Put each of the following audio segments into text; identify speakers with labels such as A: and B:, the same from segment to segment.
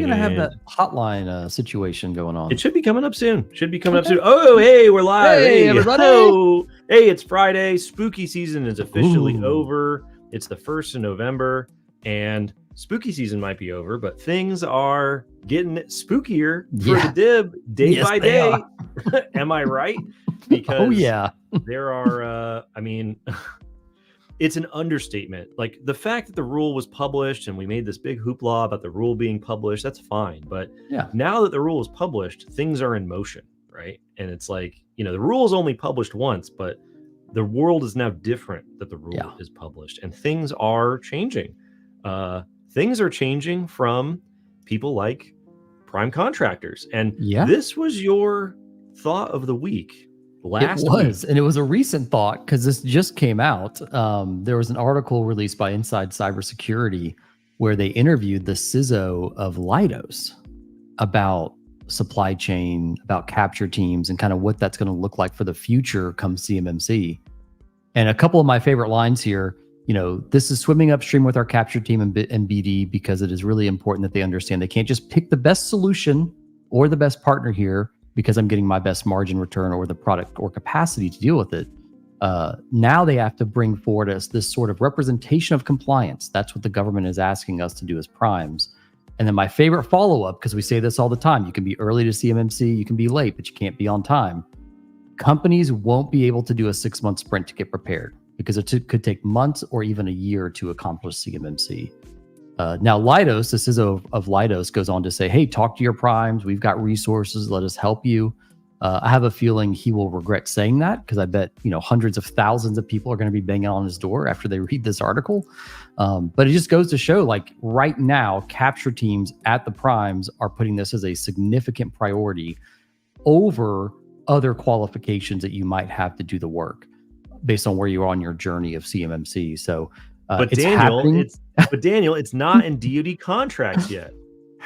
A: going to have that hotline situation going on?
B: It should be coming up soon. Oh, hey, we're live.
A: Hey, everybody.
B: Oh, hey, it's Friday. Spooky season is officially over. It's the 1st of November, and spooky season might be over, but things are getting spookier for the dib day by day. Am I right? Because there are, it's an understatement. Like, the fact that the rule was published and we made this big hoopla about the rule being published, that's fine. But now that the rule is published, things are in motion, right? And it's like, the rule is only published once, but the world is now different that the rule is published, and things are changing. Things are changing from people like prime contractors. And this was your thought of the week. Last week.
A: And it was a recent thought because this just came out. There was an article released by Inside Cybersecurity where they interviewed the CISO of Leidos about supply chain, about capture teams, and kind of what that's going to look like for the future come CMMC. And a couple of my favorite lines here, this is swimming upstream with our capture team and BD because it is really important that they understand they can't just pick the best solution or the best partner here because I'm getting my best margin return or the product or capacity to deal with it. Now they have to bring forward us this sort of representation of compliance. That's what the government is asking us to do as primes. And then my favorite follow-up, because we say this all the time, you can be early to CMMC, you can be late, but you can't be on time. Companies won't be able to do a 6-month sprint to get prepared because it could take months or even a year to accomplish CMMC. Now, Leidos, the CISO of Leidos, goes on to say, hey, talk to your primes. We've got resources. Let us help you. I have a feeling he will regret saying that because I bet, hundreds of thousands of people are going to be banging on his door after they read this article. But it just goes to show, like, right now, capture teams at the primes are putting this as a significant priority over other qualifications that you might have to do the work based on where you are on your journey of CMMC. So,
B: but Daniel, it's not in DoD contracts yet.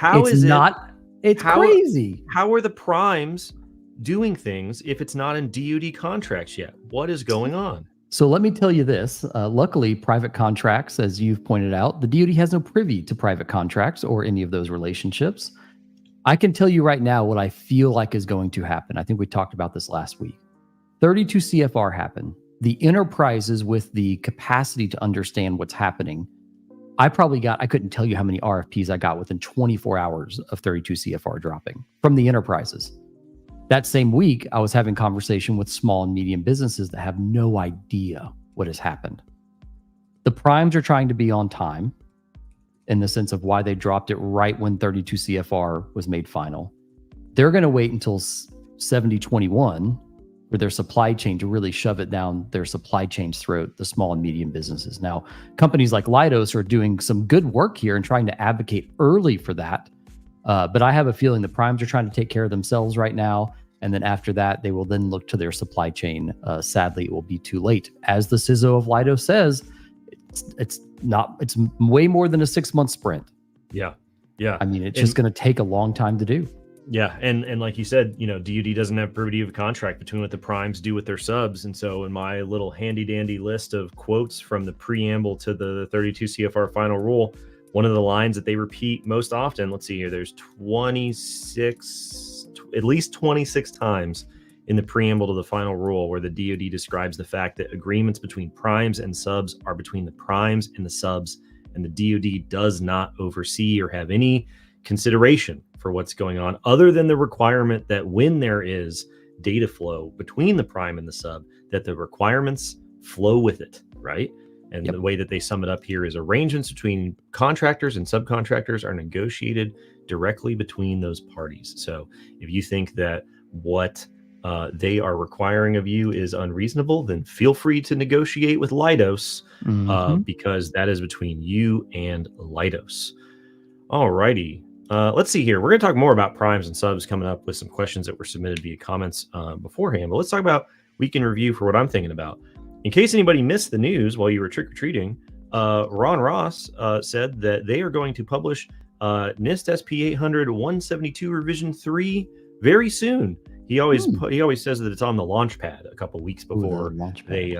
A: It's crazy.
B: How are the primes doing things if it's not in DoD contracts yet? What is going on?
A: So let me tell you this. Luckily, private contracts, as you've pointed out, the DoD has no privy to private contracts or any of those relationships. I can tell you right now what I feel like is going to happen. I think we talked about this last week. 32 CFR happened. The enterprises with the capacity to understand what's happening, I couldn't tell you how many RFPs I got within 24 hours of 32 CFR dropping from the enterprises. That same week, I was having conversation with small and medium businesses that have no idea what has happened. The primes are trying to be on time in the sense of why they dropped it right when 32 CFR was made final. They're going to wait until 7021 for their supply chain to really shove it down their supply chain's throat, the small and medium businesses. Now, companies like Leidos are doing some good work here and trying to advocate early for that. But I have a feeling the primes are trying to take care of themselves right now. And then after that, they will then look to their supply chain. Sadly, it will be too late. As the CISO of Leidos says, it's way more than a 6-month sprint.
B: Yeah.
A: I mean, it's just going to take a long time to do.
B: Yeah, and like you said, DoD doesn't have privity of contract between what the primes do with their subs. And so in my little handy dandy list of quotes from the preamble to the 32 CFR final rule, one of the lines that they repeat most often, let's see here, there's at least 26 times in the preamble to the final rule where the DoD describes the fact that agreements between primes and subs are between the primes and the subs, and the DoD does not oversee or have any consideration for what's going on other than the requirement that when there is data flow between the prime and the sub, that the requirements flow with it, right? And the way that they sum it up here is arrangements between contractors and subcontractors are negotiated directly between those parties. So if you think that what they are requiring of you is unreasonable, then feel free to negotiate with Leidos because that is between you and Leidos. All righty. Let's see here. We're going to talk more about primes and subs coming up with some questions that were submitted via comments beforehand. But let's talk about week in review for what I'm thinking about. In case anybody missed the news while you were trick-or-treating, Ron Ross said that they are going to publish NIST SP 800 172 Revision 3 very soon. He always says that it's on the launch pad a couple weeks before they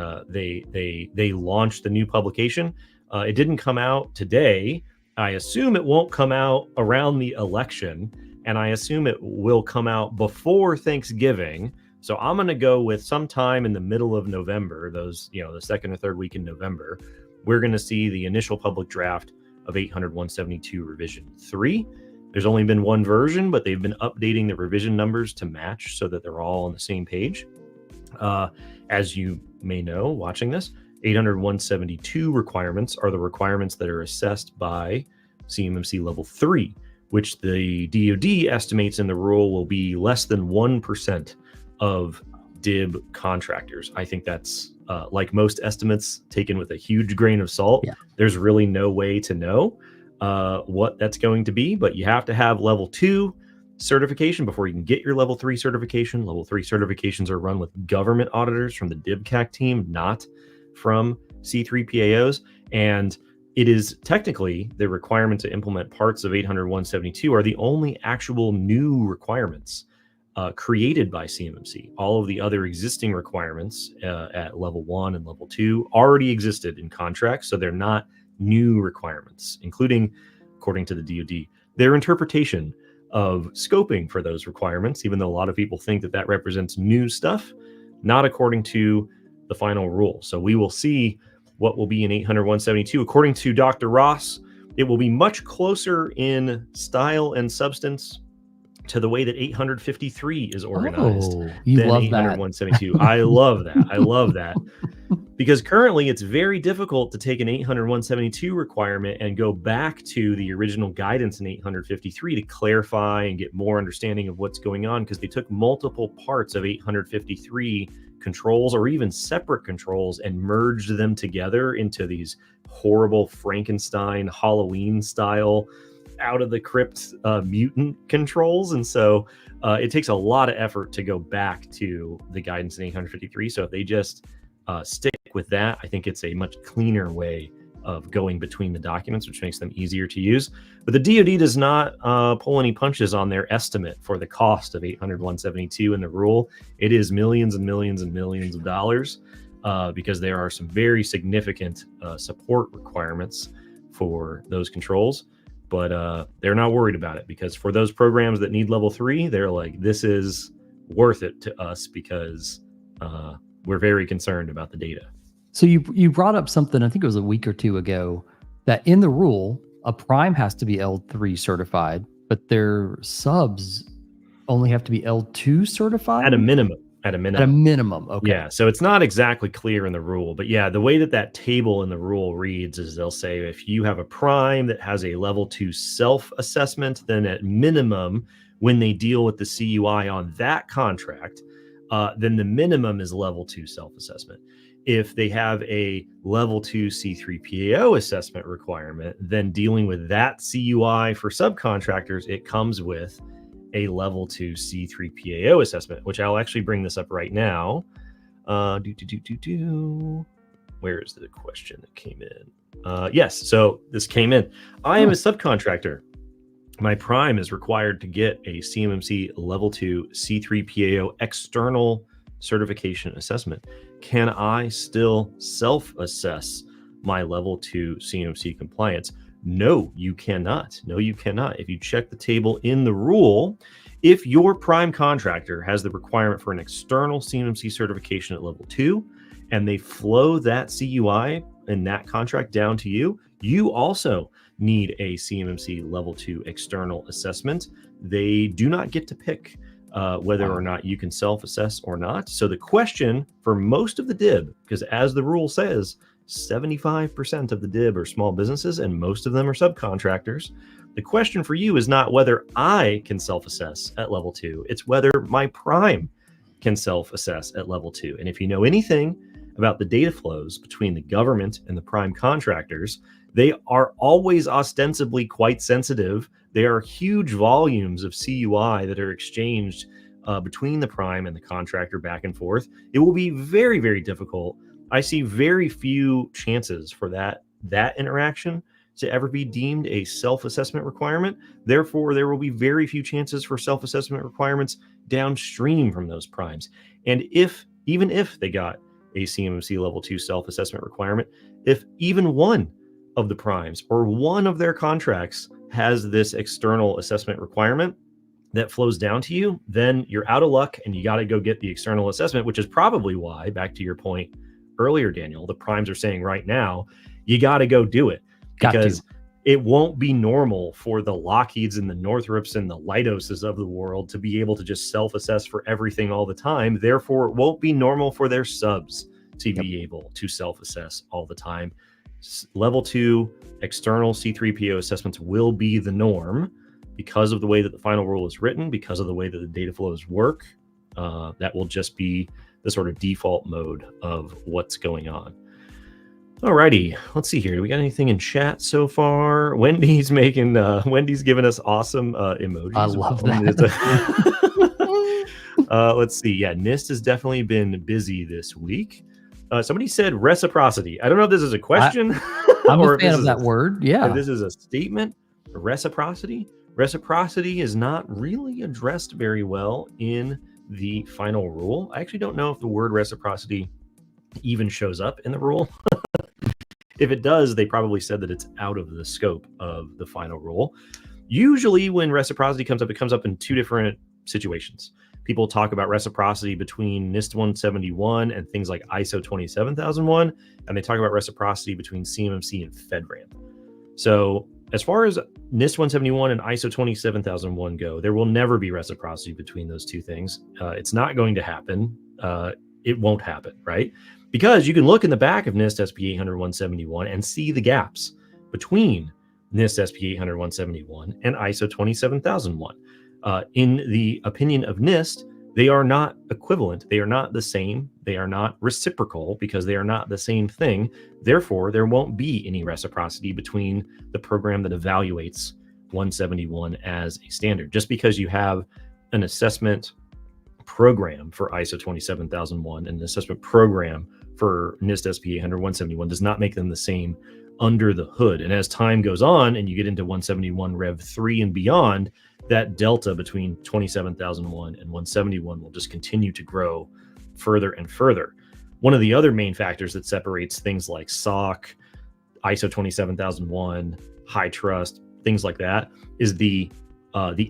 B: launch the new publication. It didn't come out today. I assume it won't come out around the election, and I assume it will come out before Thanksgiving. So I'm going to go with sometime in the middle of November, the second or third week in November, we're going to see the initial public draft of 800-172 revision 3. There's only been one version, but they've been updating the revision numbers to match so that they're all on the same page. As you may know, watching this, 800-172 requirements are the requirements that are assessed by CMMC level 3, which the DoD estimates in the rule will be less than 1% of DIB contractors. I think that's like most estimates taken with a huge grain of salt.
A: Yeah.
B: There's really no way to know what that's going to be, but you have to have level 2 certification before you can get your level 3 certification. Level 3 certifications are run with government auditors from the DIBCAC team, not from C3PAOs. And it is technically the requirement to implement parts of 800-172 are the only actual new requirements created by CMMC. All of the other existing requirements at level 1 and level 2 already existed in contracts, so they're not new requirements, including, according to the DoD, their interpretation of scoping for those requirements, even though a lot of people think that that represents new stuff, not according to the final rule. So we will see what will be in 800-172. According to Dr. Ross, it will be much closer in style and substance to the way that 853 is organized than 800-172. I love that. I love that. Because currently it's very difficult to take an 800-172 requirement and go back to the original guidance in 853 to clarify and get more understanding of what's going on, because they took multiple parts of 853 controls or even separate controls and merged them together into these horrible Frankenstein Halloween style out of the crypt mutant controls. And so it takes a lot of effort to go back to the guidance in 853. So if they just stick with that, I think it's a much cleaner way of going between the documents, which makes them easier to use. But the DoD does not pull any punches on their estimate for the cost of 800-172 in the rule. It is millions and millions and millions of dollars because there are some very significant support requirements for those controls. But they're not worried about it, because for those programs that need level 3, they're like, this is worth it to us because we're very concerned about the data.
A: So you brought up something, I think it was a week or two ago, that in the rule, a prime has to be L3 certified, but their subs only have to be L2 certified?
B: At a minimum. At a minimum.
A: Okay.
B: Yeah. So it's not exactly clear in the rule, but yeah, the way that table in the rule reads is they'll say if you have a prime that has a level 2 self-assessment, then at minimum, when they deal with the CUI on that contract, then the minimum is level 2 self-assessment. If they have a level 2 C3PAO assessment requirement, then dealing with that CUI for subcontractors, it comes with a level 2 C3PAO assessment, which I'll actually bring this up right now. Where is the question that came in? Yes, so this came in. I am a subcontractor. My prime is required to get a CMMC level 2 C3PAO external certification assessment. Can I still self-assess my level 2 CMMC compliance? No, you cannot. No, you cannot. If you check the table in the rule, if your prime contractor has the requirement for an external CMMC certification at level 2, and they flow that CUI and that contract down to you, you also need a CMMC level 2 external assessment. They do not get to pick whether or not you can self-assess or not. So the question for most of the DIB, because as the rule says, 75% of the DIB are small businesses and most of them are subcontractors. The question for you is not whether I can self-assess at level 2. It's whether my prime can self-assess at level 2. And if you know anything about the data flows between the government and the prime contractors, they are always ostensibly quite sensitive. There are huge volumes of CUI that are exchanged between the prime and the contractor back and forth. It will be very, very difficult. I see very few chances for that interaction to ever be deemed a self-assessment requirement. Therefore, there will be very few chances for self-assessment requirements downstream from those primes. And even if they got a CMMC level 2 self-assessment requirement, if even one of the primes or one of their contracts has this external assessment requirement that flows down to you, then you're out of luck and you got to go get the external assessment, which is probably why, back to your point earlier, Daniel, the primes are saying right now, you got to go do it, because it won't be normal for the Lockheeds and the Northrops and the Leidoses of the world to be able to just self-assess for everything all the time. Therefore, it won't be normal for their subs to be able to self-assess all the time. Level 2 external C3PO assessments will be the norm because of the way that the final rule is written, because of the way that the data flows work. That will just be the sort of default mode of what's going on. Alrighty, let's see here. Do we got anything in chat so far? Wendy's giving us awesome emojis.
A: I love that.
B: Let's see. Yeah, NIST has definitely been busy this week. Somebody said reciprocity. I don't know if this is a question.
A: I'm a fan of that word. Yeah.
B: If this is a statement. Reciprocity. Reciprocity is not really addressed very well in the final rule. I actually don't know if the word reciprocity even shows up in the rule. If it does, they probably said that it's out of the scope of the final rule. Usually when reciprocity comes up, it comes up in two different situations. People talk about reciprocity between NIST 171 and things like ISO 27001, and they talk about reciprocity between CMMC and FEDRAMP. So as far as NIST 171 and ISO 27001 go, there will never be reciprocity between those two things. It's not going to happen. It won't happen, right? Because you can look in the back of NIST SP 800-171 and see the gaps between NIST SP 800-171 and ISO 27001. In the opinion of NIST, they are not equivalent. They are not the same. They are not reciprocal because they are not the same thing. Therefore, there won't be any reciprocity between the program that evaluates 171 as a standard. Just because you have an assessment program for ISO 27001 and an assessment program for NIST SP 800-171 does not make them the same under the hood. And as time goes on and you get into 171 Rev 3 and beyond, that delta between 27001 and 171 will just continue to grow further and further. One of the other main factors that separates things like SOC, ISO 27001, high trust, things like that, is the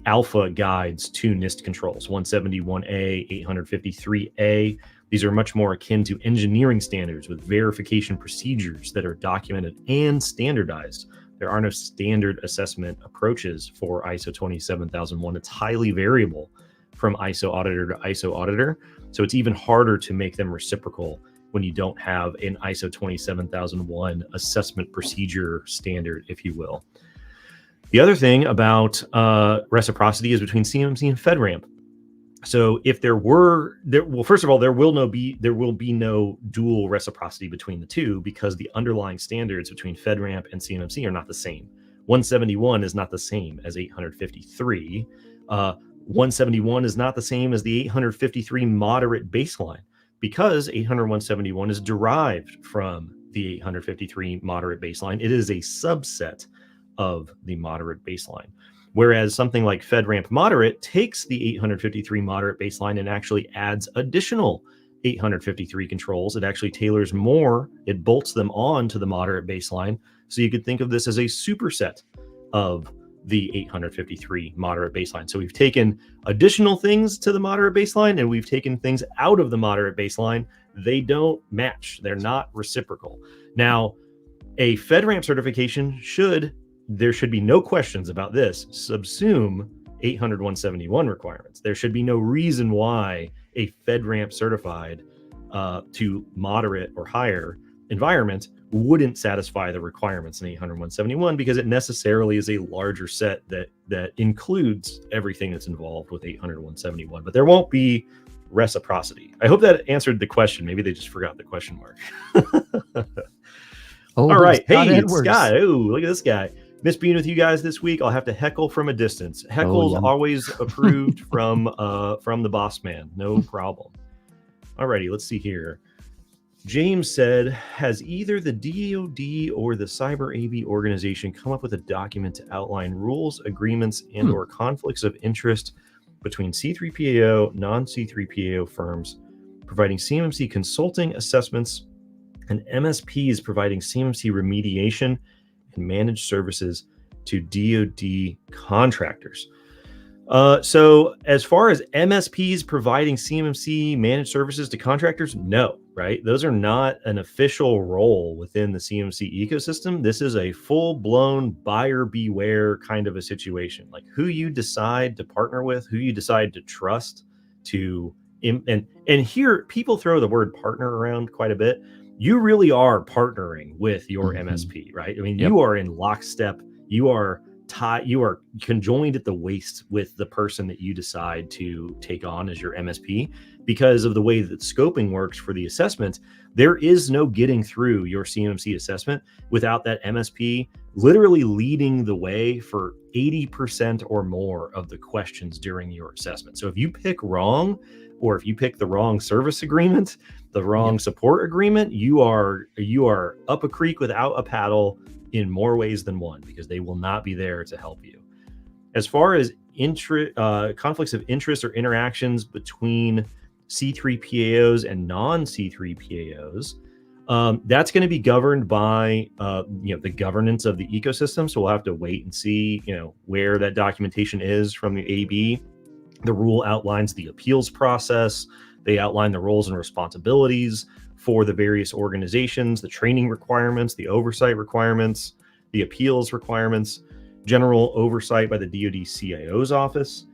B: alpha guides to NIST controls, 171A, 853A. These are much more akin to engineering standards with verification procedures that are documented and standardized. There are no standard assessment approaches for ISO 27001. It's highly variable from ISO auditor to ISO auditor. So it's even harder to make them reciprocal when you don't have an ISO 27001 assessment procedure standard, if you will. The other thing about reciprocity is between CMMC and FEDRAMP. So if first of all, there will be no dual reciprocity between the two because the underlying standards between FEDRAMP and CMMC are not the same. 171 is not the same as 853. 171 is not the same as the 853 moderate baseline because 800-171 is derived from the 853 moderate baseline. It is a subset of the moderate baseline. Whereas something like FEDRAMP moderate takes the 853 moderate baseline and actually adds additional 853 controls. It actually tailors more. It bolts them on to the moderate baseline. So you could think of this as a superset of the 853 moderate baseline. So we've taken additional things to the moderate baseline and we've taken things out of the moderate baseline. They don't match. They're not reciprocal. Now, a FEDRAMP certification there should be no questions about this, subsume 800-171 requirements. There should be no reason why a FEDRAMP certified to moderate or higher environment wouldn't satisfy the requirements in 800-171 because it necessarily is a larger set that includes everything that's involved with 800-171. But there won't be reciprocity. I hope that answered the question. Maybe they just forgot the question mark. All right. Hey, it's Scott. Oh, look at this guy. Miss being with you guys this week. I'll have to heckle from a distance. Heckle's always approved from the boss man. No problem. Alrighty, let's see here. James said, has either the DoD or the Cyber AV organization come up with a document to outline rules, agreements, and or conflicts of interest between C3PAO, non-C3PAO firms providing CMMC consulting assessments and MSPs providing CMMC remediation and managed services to DoD contractors. So as far as MSPs providing CMMC managed services to contractors, no, right? Those are not an official role within the CMMC ecosystem. This is a full-blown buyer beware kind of a situation. Like who you decide to partner with, who you decide to trust to, and here people throw the word partner around quite a bit. You really are partnering with your MSP, right? I mean, you are in lockstep. You are conjoined at the waist with the person that you decide to take on as your MSP. Because of the way that scoping works for the assessment, there is no getting through your CMMC assessment without that MSP literally leading the way for 80% or more of the questions during your assessment. So if you pick wrong, or if you pick the wrong service agreement, the wrong support agreement, you are up a creek without a paddle in more ways than one, because they will not be there to help you. As far as conflicts of interest or interactions between C3PAOs and non-C3PAOs, that's going to be governed by the governance of the ecosystem. So we'll have to wait and see where that documentation is from the AB. The rule outlines the appeals process. They outline the roles and responsibilities for the various organizations, the training requirements, the oversight requirements, the appeals requirements, general oversight by the DoD CIO's office.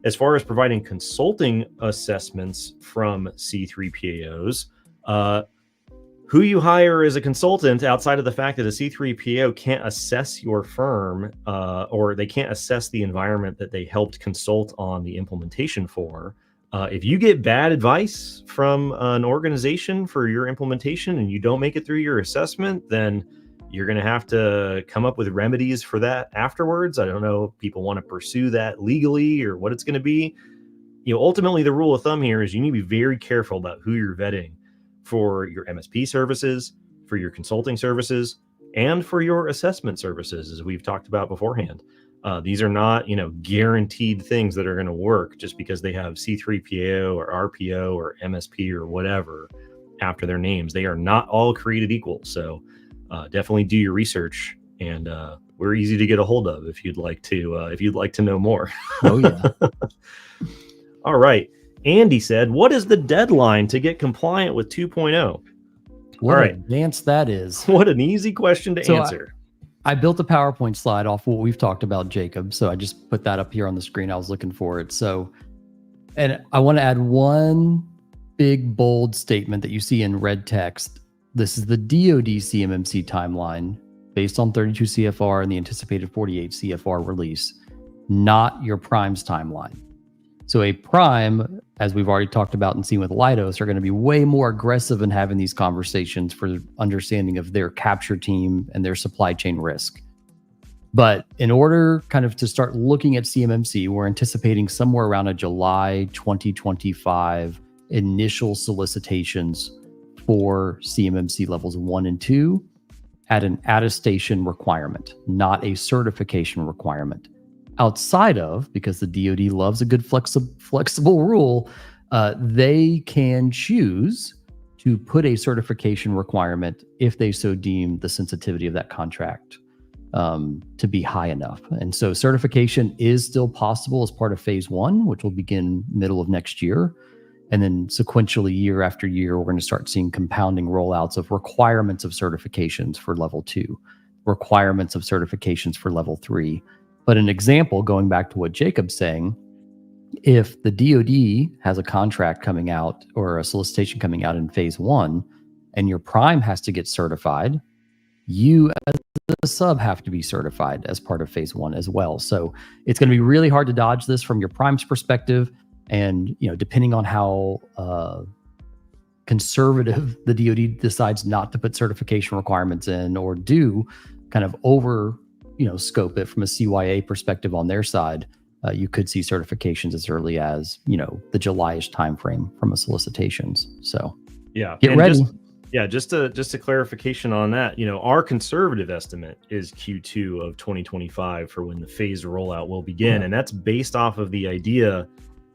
B: As far as providing consulting assessments from C3PAOs, who you hire as a consultant, outside of the fact that a C3PAO can't assess your firm or they can't assess the environment that they helped consult on the implementation for. If you get bad advice from an organization for your implementation and you don't make it through your assessment, then you're going to have to come up with remedies for that afterwards. I don't know if people want to pursue that legally or what it's going to be. Ultimately, the rule of thumb here is you need to be very careful about who you're vetting for your MSP services, for your consulting services, and for your assessment services, as we've talked about beforehand. These are not, guaranteed things that are going to work just because they have C3PAO or RPO or MSP or whatever after their names. They are not all created equal. So definitely do your research, and we're easy to get a hold of if you'd like to know more.
A: Oh yeah.
B: All right. Andy said, what is the deadline to get compliant with 2.0?
A: What a dance that is.
B: What an easy question to answer.
A: I built a PowerPoint slide off what we've talked about, Jacob. So I just put that up here on the screen. I was looking for it. So, and I want to add one big bold statement that you see in red text. This is the DoD CMMC timeline based on 32 CFR and the anticipated 48 CFR release, not your prime's timeline. So a prime, as we've already talked about and seen with Leidos, are going to be way more aggressive in having these conversations for understanding of their capture team and their supply chain risk. But in order kind of to start looking at CMMC, we're anticipating somewhere around a July 2025 initial solicitations for CMMC levels 1 and 2 at an attestation requirement, not a certification requirement. Outside of, because the DoD loves a good flexible rule, they can choose to put a certification requirement if they so deem the sensitivity of that contract to be high enough. And so certification is still possible as part of phase 1, which will begin middle of next year. And then sequentially, year after year, we're going to start seeing compounding rollouts of requirements of certifications for level 2, requirements of certifications for level 3. But an example, going back to what Jacob's saying, if the DoD has a contract coming out or a solicitation coming out in phase 1 and your prime has to get certified, you as the sub have to be certified as part of phase 1 as well. So it's going to be really hard to dodge this from your prime's perspective. And, depending on how conservative the DoD decides not to put certification requirements in or do kind of over scope it from a CYA perspective on their side, you could see certifications as early as, the July-ish timeframe from a solicitations. So
B: yeah,
A: get ready.
B: Just a clarification on that, our conservative estimate is Q2 of 2025 for when the phased rollout will begin. Yeah. And that's based off of the idea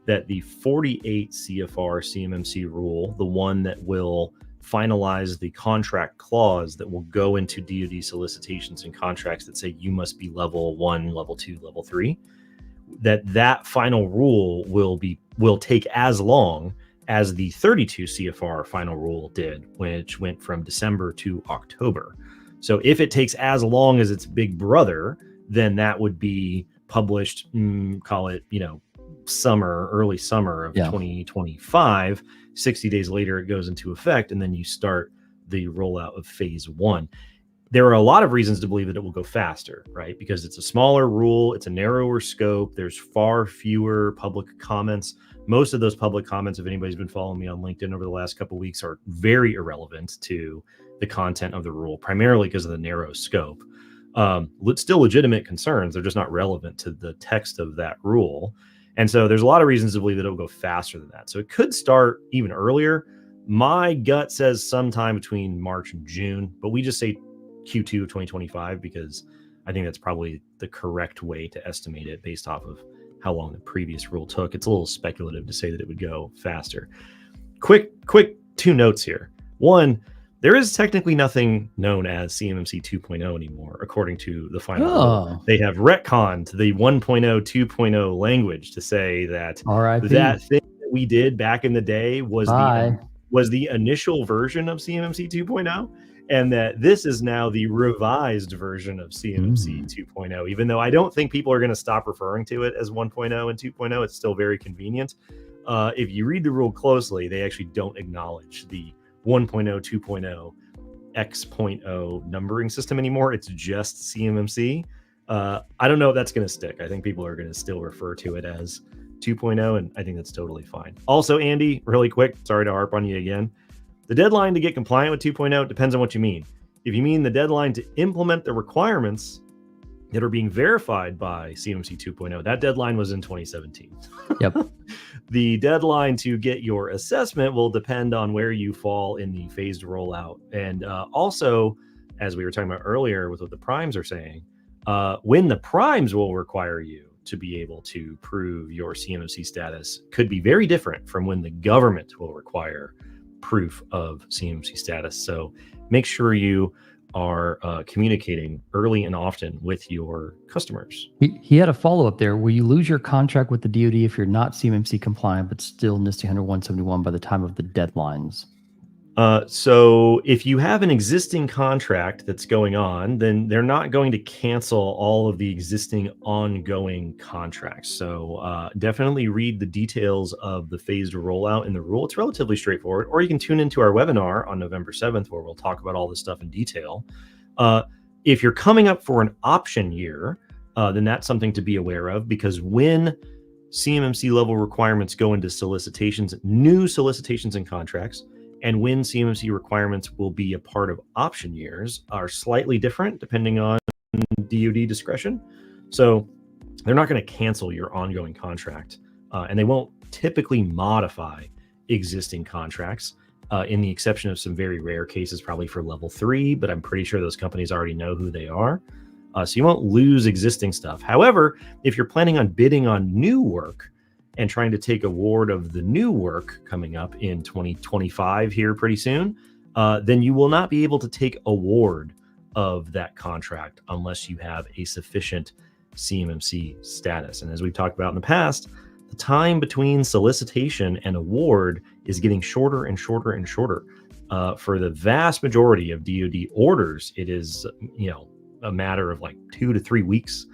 B: that the 48 CFR CMMC rule, the one that will finalize the contract clause that will go into DoD solicitations and contracts that say you must be level 1, level 2, level 3, that final rule will take as long as the 32 CFR final rule did, which went from December to October. So if it takes as long as its big brother, then that would be published, call it, early summer of 2025. 60 days later, it goes into effect, and then you start the rollout of phase 1. There are a lot of reasons to believe that it will go faster, right? Because it's a smaller rule, it's a narrower scope, there's far fewer public comments. Most of those public comments, if anybody's been following me on LinkedIn over the last couple of weeks, are very irrelevant to the content of the rule, primarily because of the narrow scope. Still legitimate concerns, they're just not relevant to the text of that rule. And so there's a lot of reasons to believe that it'll go faster than that. So it could start even earlier. My gut says sometime between March and June, but we just say Q2 of 2025 because I think that's probably the correct way to estimate it based off of how long the previous rule took. It's a little speculative to say that it would go faster. Quick 2 notes here. One, there is technically nothing known as CMMC 2.0 anymore, according to the final rule. They have retconned the 1.0, 2.0 language to say that that thing that we did back in the day was the initial version of CMMC 2.0, and that this is now the revised version of CMMC 2.0. Even though I don't think people are going to stop referring to it as 1.0 and 2.0, it's still very convenient. If you read the rule closely, they actually don't acknowledge the 1.0, 2.0, X.0 numbering system anymore. It's just CMMC. I don't know if that's going to stick. I think people are going to still refer to it as 2.0, and I think that's totally fine. Also, Andy, really quick, sorry to harp on you again. The deadline to get compliant with 2.0 depends on what you mean. If you mean the deadline to implement the requirements that are being verified by CMMC 2.0, that deadline was in 2017.
A: Yep.
B: The deadline to get your assessment will depend on where you fall in the phased rollout. And also, as we were talking about earlier with what the primes are saying, when the primes will require you to be able to prove your CMMC status could be very different from when the government will require proof of CMMC status. So make sure you are communicating early and often with your customers.
A: He had a follow-up there. Will you lose your contract with the DoD if you're not CMMC compliant, but still NIST 171 by the time of the deadlines?
B: So if you have an existing contract that's going on, then they're not going to cancel all of the existing ongoing contracts. So definitely read the details of the phased rollout in the rule. It's relatively straightforward. Or you can tune into our webinar on November 7th, where we'll talk about all this stuff in detail. If you're coming up for an option year, then that's something to be aware of, because when CMMC level requirements go into solicitations, new solicitations and contracts, and when CMMC requirements will be a part of option years are slightly different depending on DoD discretion. So they're not going to cancel your ongoing contract, and they won't typically modify existing contracts, in the exception of some very rare cases, probably for level 3, but I'm pretty sure those companies already know who they are. So you won't lose existing stuff. However, if you're planning on bidding on new work and trying to take award of the new work coming up in 2025 here pretty soon, then you will not be able to take award of that contract unless you have a sufficient CMMC status. And as we've talked about in the past, the time between solicitation and award is getting shorter and shorter and shorter. For the vast majority of DoD orders, it is, a matter of like 2 to 3 weeks.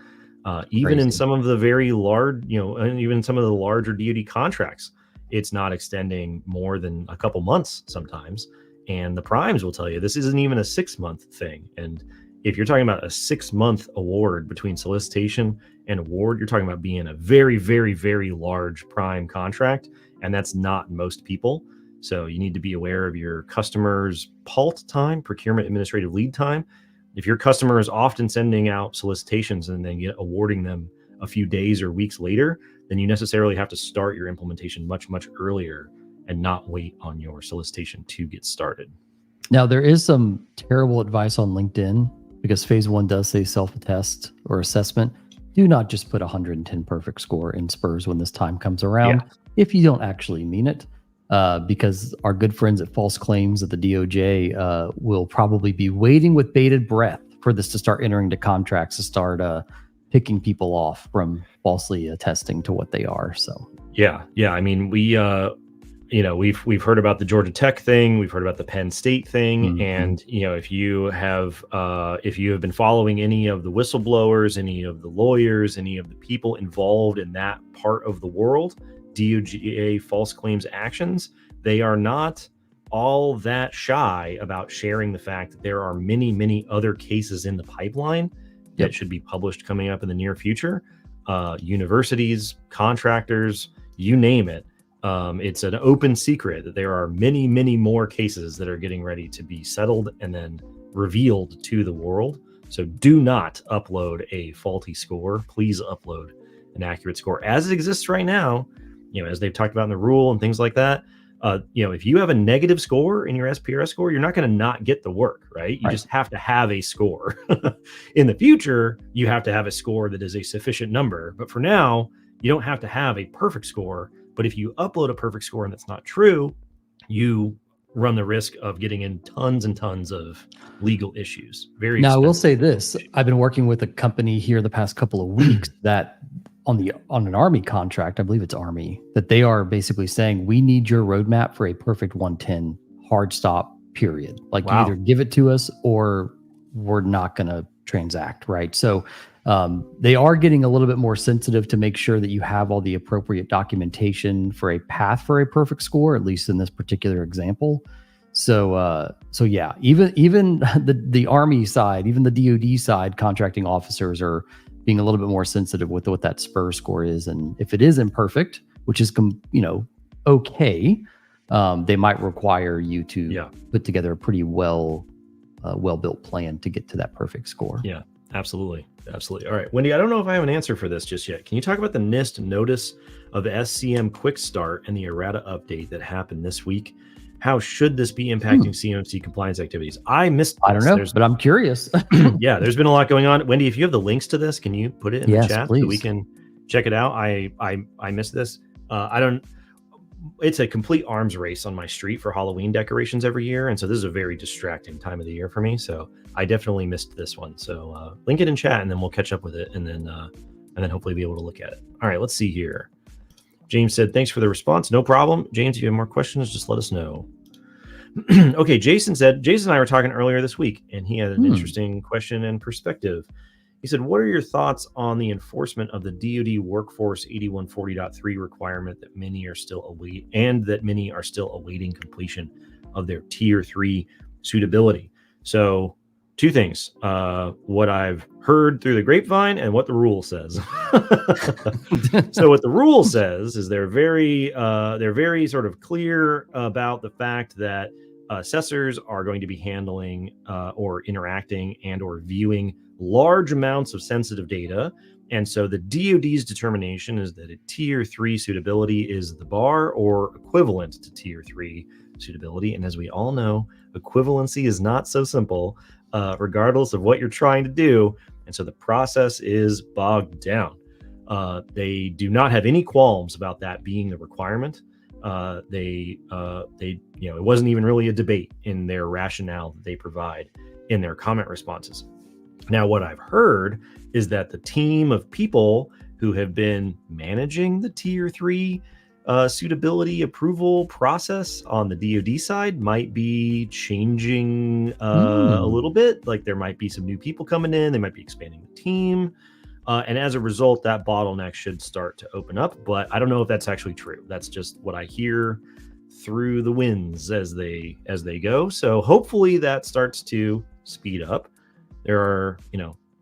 B: Even in some of the very large, and even some of the larger DoD contracts, it's not extending more than a couple months sometimes. And the primes will tell you this isn't even a 6-month thing. And if you're talking about a 6-month award between solicitation and award, you're talking about being a very, very, very large prime contract. And that's not most people. So you need to be aware of your customer's PALT time, procurement administrative lead time. If your customer is often sending out solicitations and then awarding them a few days or weeks later, then you necessarily have to start your implementation much, much earlier and not wait on your solicitation to get started.
A: Now, there is some terrible advice on LinkedIn, because phase 1 does say self-attest or assessment. Do not just put 110 perfect score in SPURS when this time comes around if you don't actually mean it. because our good friends at False Claims at the DOJ will probably be waiting with bated breath for this to start entering the contracts, to start picking people off from falsely attesting to what they are. So
B: yeah. I mean, we've heard about the Georgia Tech thing, we've heard about the Penn State thing, and if you have been following any of the whistleblowers, any of the lawyers, any of the people involved in that part of the world, DOJ false claims actions, they are not all that shy about sharing the fact that there are many other cases in the pipeline that should be published coming up in the near future. Universities, contractors, you name it. It's an open secret that there are many more cases that are getting ready to be settled and then revealed to the world. So do not upload a faulty score. Please upload an accurate score as it exists right now. As they've talked about in the rule and things like that. If you have a negative score in your SPRS score, you're not going to not get the work, right? You just have to have a score. In the future, you have to have a score that is a sufficient number. But for now, you don't have to have a perfect score. But if you upload a perfect score and that's not true, you run the risk of getting in tons and tons of legal issues. Very
A: now,
B: expensive.
A: I will say this. I've been working with a company here the past couple of weeks that on an Army contract, I believe it's Army, that they are basically saying, we need your roadmap for a perfect 110 hard stop, period. Like you either give it to us or we're not going to transact, right? So they are getting a little bit more sensitive to make sure that you have all the appropriate documentation for a path for a perfect score, at least in this particular example. So yeah, even the Army side, even the DoD side contracting officers are being a little bit more sensitive with what that SPR score is. And if it is imperfect, which is, okay, they might require you to put together a pretty well-built plan to get to that perfect score.
B: Yeah, absolutely. All right, Wendy, I don't know if I have an answer for this just yet. Can you talk about the NIST notice of SCM quick start and the errata update that happened this week? How should this be impacting CMMC compliance activities? I missed this.
A: I don't know, but I'm curious.
B: Yeah, there's been a lot going on. Wendy, if you have the links to this, can you put it in the chat so we can check it out? I missed this. It's a complete arms race on my street for Halloween decorations every year. And so this is a very distracting time of the year for me. So I definitely missed this one. So link it in chat and then we'll catch up with it and then hopefully be able to look at it. All right, let's see here. James said, thanks for the response. No problem. James, if you have more questions, just let us know. Okay, Jason and I were talking earlier this week, and he had an interesting question and perspective. He said, what are your thoughts on the enforcement of the DoD Workforce 8140.3 requirement that many are still awaiting completion of their Tier 3 suitability? So two things, what I've heard through the grapevine and what the rule says. So what the rule says is they're very sort of clear about the fact that assessors are going to be handling or interacting and or viewing large amounts of sensitive data. And so the DoD's determination is that a Tier 3 suitability is the bar or equivalent to Tier 3 suitability. And as we all know, equivalency is not so simple, regardless of what you're trying to do. And so the process is bogged down. They do not have any qualms about that being the requirement. It wasn't even really a debate in their rationale that they provide in their comment responses. Now, what I've heard is that the team of people who have been managing the Tier 3 suitability approval process on the DoD side might be changing a little bit. Like there might be some new people coming in. They might be expanding the team. And as a result, that bottleneck should start to open up. But I don't know if that's actually true. That's just what I hear through the winds as they go. So hopefully that starts to speed up. There are,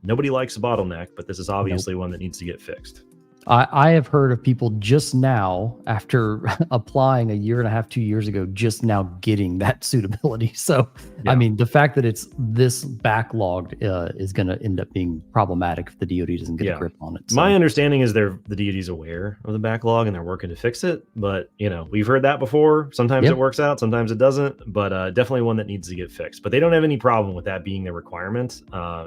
B: nobody likes a bottleneck, but this is obviously one that needs to get fixed.
A: I have heard of people just now, after applying a year and a half, 2 years ago, just now getting that suitability. So, I mean, the fact that it's this backlogged is going to end up being problematic if the DoD doesn't get a grip on it. So.
B: My understanding is the DoD's aware of the backlog and they're working to fix it. But, we've heard that before. Sometimes it works out, sometimes it doesn't. But definitely one that needs to get fixed. But they don't have any problem with that being the requirement.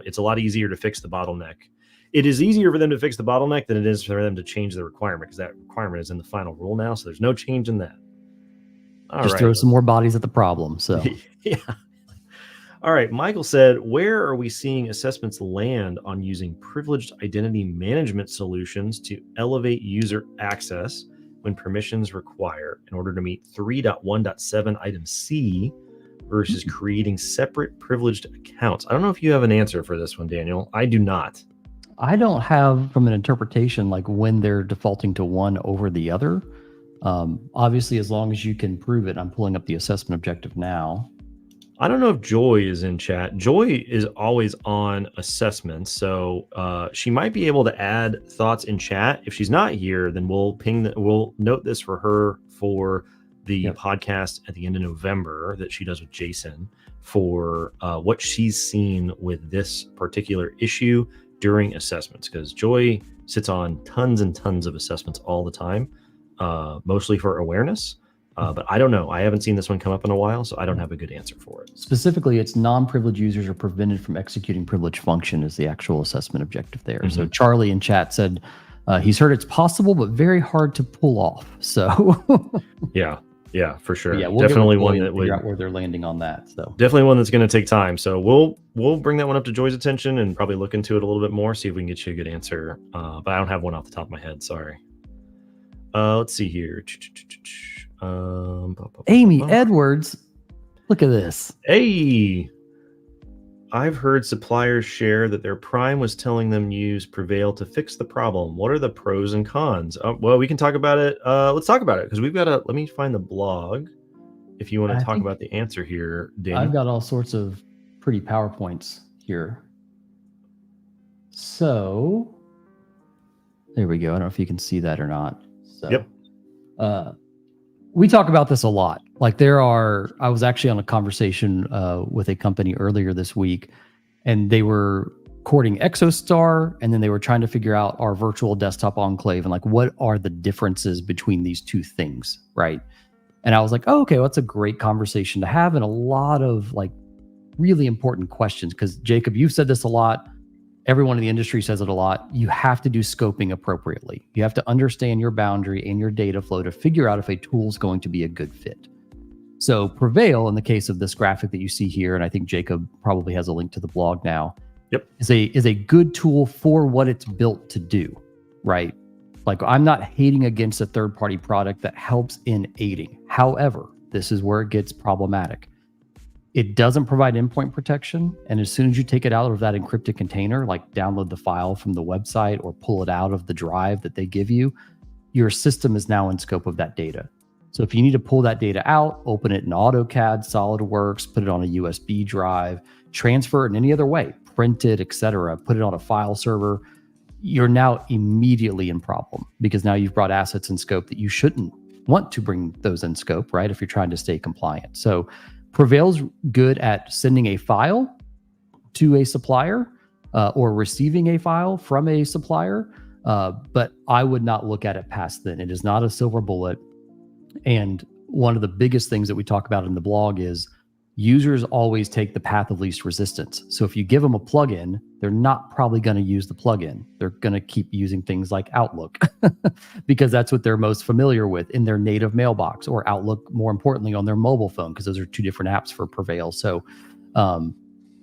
B: It's a lot easier to fix the bottleneck. It is easier for them to fix the bottleneck than it is for them to change the requirement because that requirement is in the final rule now. So there's no change in that. All
A: Just
B: right.
A: throw some more bodies at the problem. So
B: Yeah. All right. Michael said, where are we seeing assessments land on using privileged identity management solutions to elevate user access when permissions require in order to meet 3.1.7 item C versus creating separate privileged accounts? I don't know if you have an answer for this one, Daniel. I do not.
A: I don't have from an interpretation like when they're defaulting to one over the other. Obviously, as long as you can prove it, I'm pulling up the assessment objective now.
B: I don't know if Joy is in chat. Joy is always on assessments, so she might be able to add thoughts in chat. If she's not here, then we'll note this for her for the podcast at the end of November that she does with Jason for what she's seen with this particular issue during assessments, because Joy sits on tons and tons of assessments all the time, mostly for awareness. But I don't know. I haven't seen this one come up in a while, so I don't have a good answer for it.
A: Specifically, it's non-privileged users are prevented from executing privileged function is the actual assessment objective there. Mm-hmm. So Charlie in chat said he's heard it's possible, but very hard to pull off. So
B: yeah, for sure.
A: Yeah, we'll
B: definitely one that would
A: figure out where they're landing on that. So
B: definitely one that's going to take time. So we'll bring that one up to Joy's attention and probably look into it a little bit more, see if we can get you a good answer. But I don't have one off the top of my head. Sorry. Let's see here.
A: Amy Edwards, look at this.
B: Hey, I've heard suppliers share that their prime was telling them use Prevail to fix the problem. What are the pros and cons? Well, we can talk about it. Let's talk about it because we've got let me find the blog if you want to talk about the answer here, Daniel.
A: I've got all sorts of pretty PowerPoints here. So there we go. I don't know if you can see that or not. So,
B: yep.
A: We talk about this a lot. Like I was actually on a conversation with a company earlier this week, and they were courting ExoStar, and then they were trying to figure out our virtual desktop enclave and like, what are the differences between these two things, right? And I was like, oh, okay, well, that's a great conversation to have and a lot of like really important questions. Because Jacob, you've said this a lot. Everyone in the industry says it a lot. You have to do scoping appropriately. You have to understand your boundary and your data flow to figure out if a tool is going to be a good fit. So Prevail, in the case of this graphic that you see here, and I think Jacob probably has a link to the blog now, is a good tool for what it's built to do, right? Like, I'm not hating against a third-party product that helps in aiding. However, this is where it gets problematic. It doesn't provide endpoint protection. And as soon as you take it out of that encrypted container, like download the file from the website or pull it out of the drive that they give you, your system is now in scope of that data. So if you need to pull that data out, open it in AutoCAD, SolidWorks, put it on a USB drive, transfer it in any other way, print it, etc., put it on a file server, you're now immediately in problem because now you've brought assets in scope that you shouldn't want to bring those in scope, right? If you're trying to stay compliant. So Prevail's good at sending a file to a supplier or receiving a file from a supplier, but I would not look at it past then. It is not a silver bullet. And one of the biggest things that we talk about in the blog is users always take the path of least resistance. So if you give them a plugin, they're not probably going to use the plugin. They're going to keep using things like Outlook because that's what they're most familiar with in their native mailbox, or Outlook, more importantly, on their mobile phone, because those are two different apps for Prevail. So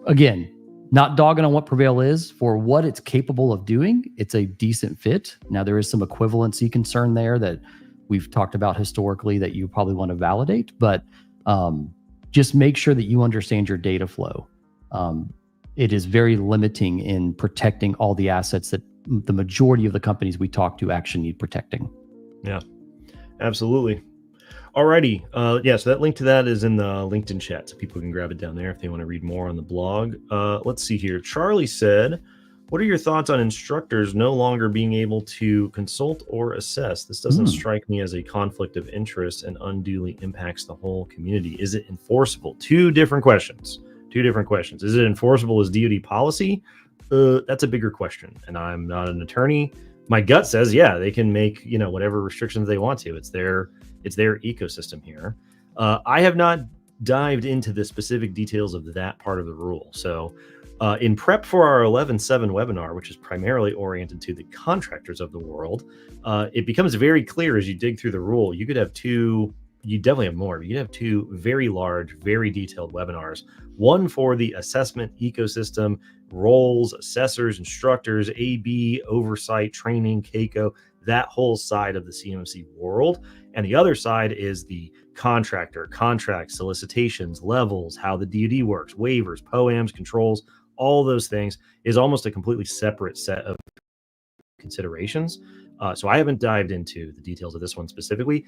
A: again, not dogging on what Prevail is. For what it's capable of doing, it's a decent fit. Now, there is some equivalency concern there that we've talked about historically that you probably want to validate, but just make sure that you understand your data flow. It is very limiting in protecting all the assets that the majority of the companies we talk to actually need protecting.
B: Yeah, absolutely. Alrighty. So that link to that is in the LinkedIn chat, so people can grab it down there if they want to read more on the blog. Let's see here. Charlie said, what are your thoughts on instructors no longer being able to consult or assess? This doesn't strike me as a conflict of interest and unduly impacts the whole community. Is it enforceable? Two different questions. Is it enforceable as DoD policy? That's a bigger question. And I'm not an attorney. My gut says, yeah, they can make, whatever restrictions they want to. It's their ecosystem here. I have not dived into the specific details of that part of the rule. So in prep for our 11.7 webinar, which is primarily oriented to the contractors of the world, it becomes very clear as you dig through the rule. You could have two you definitely have more. You have two very large, very detailed webinars. One for the assessment ecosystem, roles, assessors, instructors, AB, oversight, training, CAICO, that whole side of the CMMC world. And the other side is the contractor, contracts, solicitations, levels, how the DoD works, waivers, POAMs, controls, all those things is almost a completely separate set of considerations. So I haven't dived into the details of this one specifically.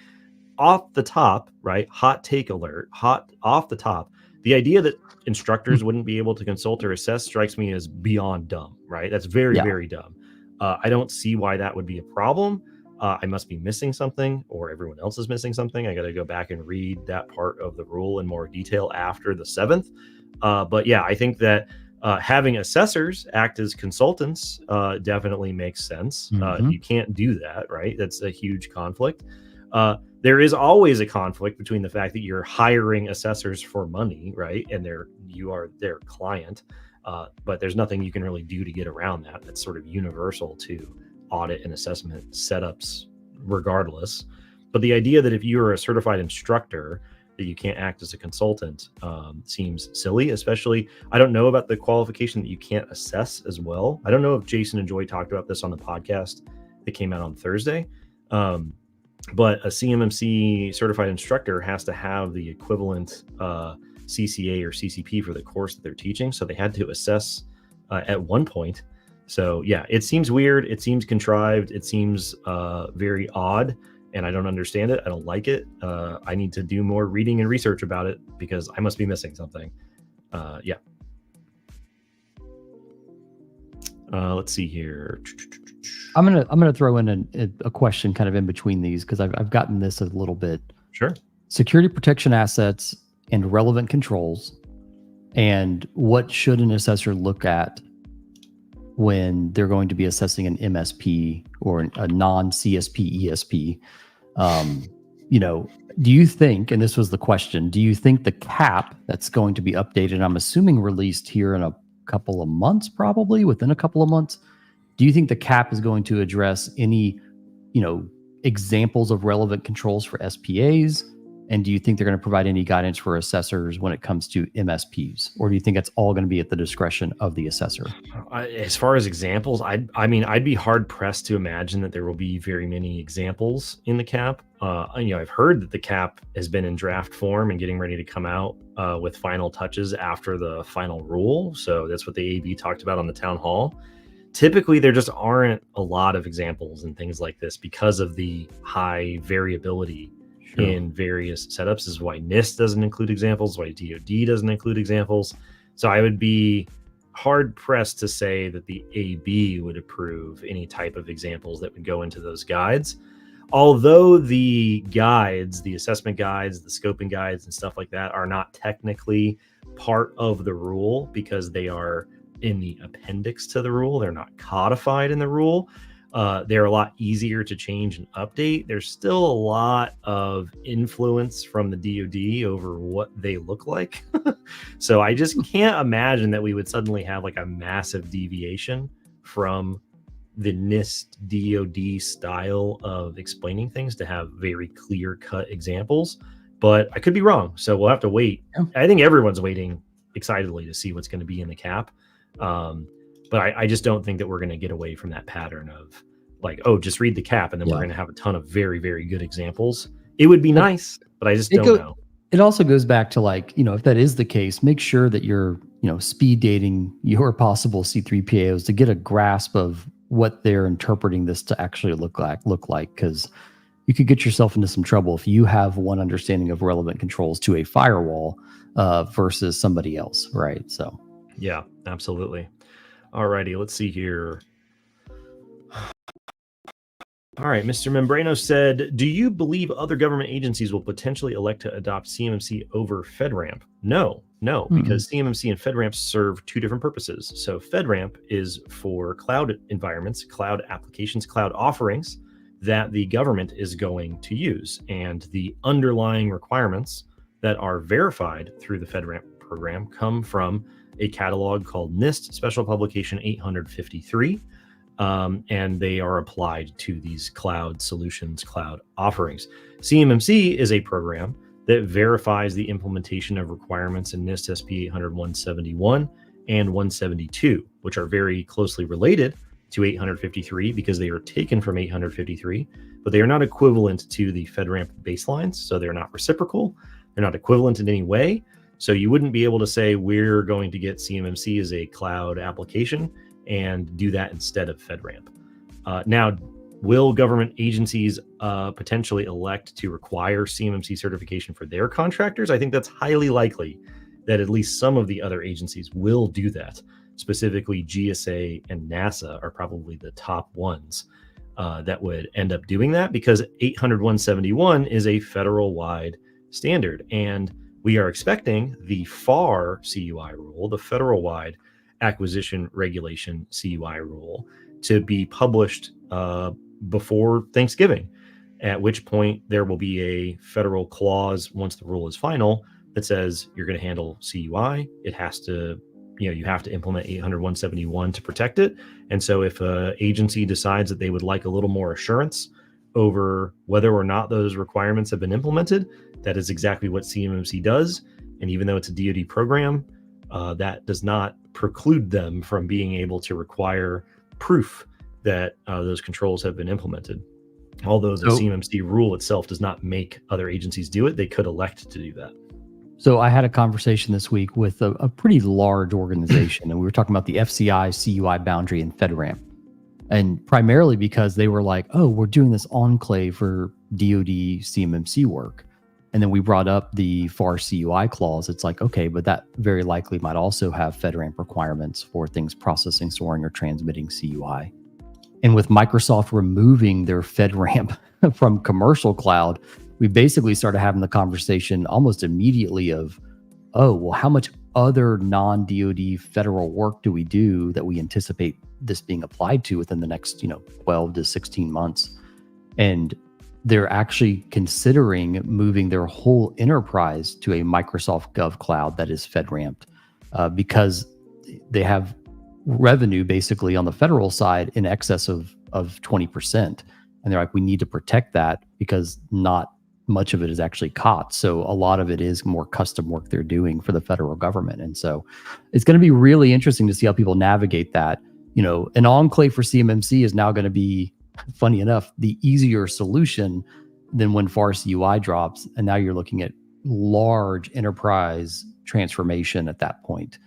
B: Off the top, right? Hot take alert, hot off the top. The idea that instructors wouldn't be able to consult or assess strikes me as beyond dumb, right? That's very, very dumb. I don't see why that would be a problem. I must be missing something, or everyone else is missing something. I got to go back and read that part of the rule in more detail after the 7th. But yeah, I think that having assessors act as consultants definitely makes sense. You can't do that, right? That's a huge conflict. There is always a conflict between the fact that you're hiring assessors for money, right? And you are their client, but there's nothing you can really do to get around that. That's sort of universal to audit and assessment setups regardless. But the idea that if you're a certified instructor, that you can't act as a consultant seems silly, especially, I don't know about the qualification that you can't assess as well. I don't know if Jason and Joy talked about this on the podcast that came out on Thursday. But a CMMC certified instructor has to have the equivalent CCA or CCP for the course that they're teaching. So they had to assess at one point. So yeah, it seems weird. It seems contrived. It seems very odd. And I don't understand it. I don't like it. I need to do more reading and research about it because I must be missing something. Yeah. Let's see here.
A: I'm gonna throw in a question kind of in between these because I've gotten this a little bit.
B: Sure.
A: Security protection assets and relevant controls, and what should an assessor look at when they're going to be assessing an MSP or a non-CSP ESP? Do you think, and this was the question, do you think the cap that's going to be updated, I'm assuming released here in a couple of months, probably within a couple of months, do you think the cap is going to address any, examples of relevant controls for SPAs? And do you think they're going to provide any guidance for assessors when it comes to MSPs? Or do you think it's all going to be at the discretion of the assessor?
B: As far as examples, I'd be hard pressed to imagine that there will be very many examples in the cap. I've heard that the cap has been in draft form and getting ready to come out with final touches after the final rule. So that's what the AB talked about on the town hall. Typically, there just aren't a lot of examples and things like this because of the high variability in various setups. This is why NIST doesn't include examples, why DoD doesn't include examples. So I would be hard pressed to say that the AB would approve any type of examples that would go into those guides. Although the guides, the assessment guides, the scoping guides and stuff like that are not technically part of the rule because they are in the appendix to the rule. They're not codified in the rule. They're a lot easier to change and update. There's still a lot of influence from the DoD over what they look like. So I just can't imagine that we would suddenly have like a massive deviation from the NIST DoD style of explaining things to have very clear cut examples. But I could be wrong. So we'll have to wait. I think everyone's waiting excitedly to see what's going to be in the cap. But I just don't think that we're going to get away from that pattern of like, oh, just read the cap and then we're going to have a ton of very, very good examples. It would be nice, but I just don't know.
A: It also goes back to like, if that is the case, make sure that you're, speed dating your possible C3PAOs to get a grasp of what they're interpreting this to actually look like, because you could get yourself into some trouble if you have one understanding of relevant controls to a firewall versus somebody else, right? So
B: yeah, absolutely. All righty, let's see here. All right, Mr. Membrano said, do you believe other government agencies will potentially elect to adopt CMMC over FEDRAMP? No, because CMMC and FEDRAMP serve two different purposes. So FEDRAMP is for cloud environments, cloud applications, cloud offerings that the government is going to use. And the underlying requirements that are verified through the FEDRAMP program come from a catalog called NIST Special Publication 853. and they are applied to these cloud solutions, cloud offerings. CMMC is a program that verifies the implementation of requirements in NIST SP 800-171 and 172, which are very closely related to 853 because they are taken from 853, but they are not equivalent to the FEDRAMP baselines. So they're not reciprocal. They're not equivalent in any way. So you wouldn't be able to say we're going to get CMMC as a cloud application and do that instead of FEDRAMP. Now, will government agencies potentially elect to require CMMC certification for their contractors? I think that's highly likely that at least some of the other agencies will do that. Specifically, GSA and NASA are probably the top ones that would end up doing that, because 800-171 is a federal-wide standard. And we are expecting the FAR CUI rule, the federal-wide acquisition regulation CUI rule, to be published before Thanksgiving, at which point there will be a federal clause once the rule is final that says you're going to handle CUI. It has to, you have to implement 800-171 to protect it. And so if an agency decides that they would like a little more assurance over whether or not those requirements have been implemented, that is exactly what CMMC does. And even though it's a DoD program, that does not preclude them from being able to require proof that those controls have been implemented. Although the CMMC rule itself does not make other agencies do it, they could elect to do that.
A: So I had a conversation this week with a pretty large organization, and we were talking about the FCI, CUI boundary, and FedRAMP. And primarily because they were like, oh, we're doing this OnClave for DoD CMMC work. And then we brought up the FAR CUI clause. It's like, okay, but that very likely might also have FedRAMP requirements for things processing, storing, or transmitting CUI. And with Microsoft removing their FedRAMP from commercial cloud, we basically started having the conversation almost immediately of, oh, well, how much other non-DoD federal work do we do that we anticipate this being applied to within the next, 12 to 16 months? And they're actually considering moving their whole enterprise to a Microsoft Gov cloud that is FedRAMPed, because they have revenue basically on the federal side in excess of 20%. And they're like, we need to protect that because not much of it is actually caught. So a lot of it is more custom work they're doing for the federal government. And so it's going to be really interesting to see how people navigate that. An enclave for CMMC is now going to be, funny enough, the easier solution than when FAR CUI drops. And now you're looking at large enterprise transformation at that point.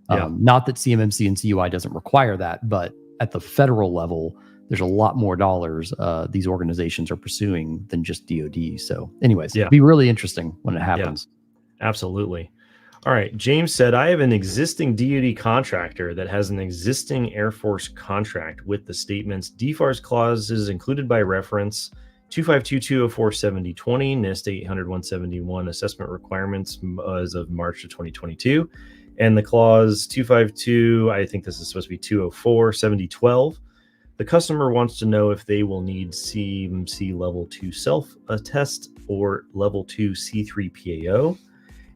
B: Yeah.
A: Not that CMMC and CUI doesn't require that, but at the federal level, there's a lot more dollars these organizations are pursuing than just DoD. So anyways, it'll be really interesting when it happens.
B: Yeah, absolutely. All right. James said, I have an existing DoD contractor that has an existing Air Force contract with the statements DFARS clauses included by reference 252-204-7020 NIST 800-171 assessment requirements as of March of 2022. And the clause 252, I think this is supposed to be 204-7012. The customer wants to know if they will need CMMC level 2 self-attest or level 2 C3 PAO.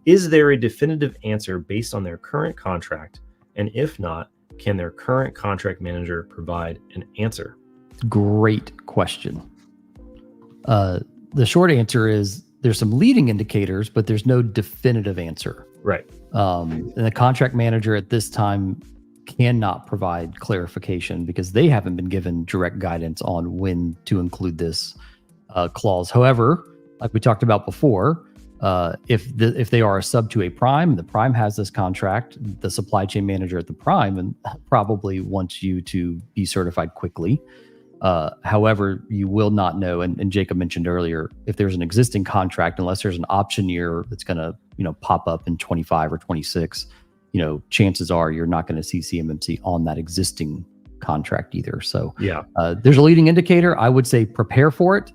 B: Is there a definitive answer based on their current contract? And if not, can their current contract manager provide an answer?
A: Great question. The short answer is there's some leading indicators, but there's no definitive answer.
B: Right.
A: And the contract manager at this time cannot provide clarification because they haven't been given direct guidance on when to include this clause. However, like we talked about before, if they are a sub to a prime, the prime has this contract, the supply chain manager at the prime and probably wants you to be certified quickly. However, you will not know, and Jacob mentioned earlier, if there's an existing contract, unless there's an option year that's going to pop up in 25 or 26, chances are you're not going to see CMMC on that existing contract either. So there's a leading indicator. I would say prepare for it.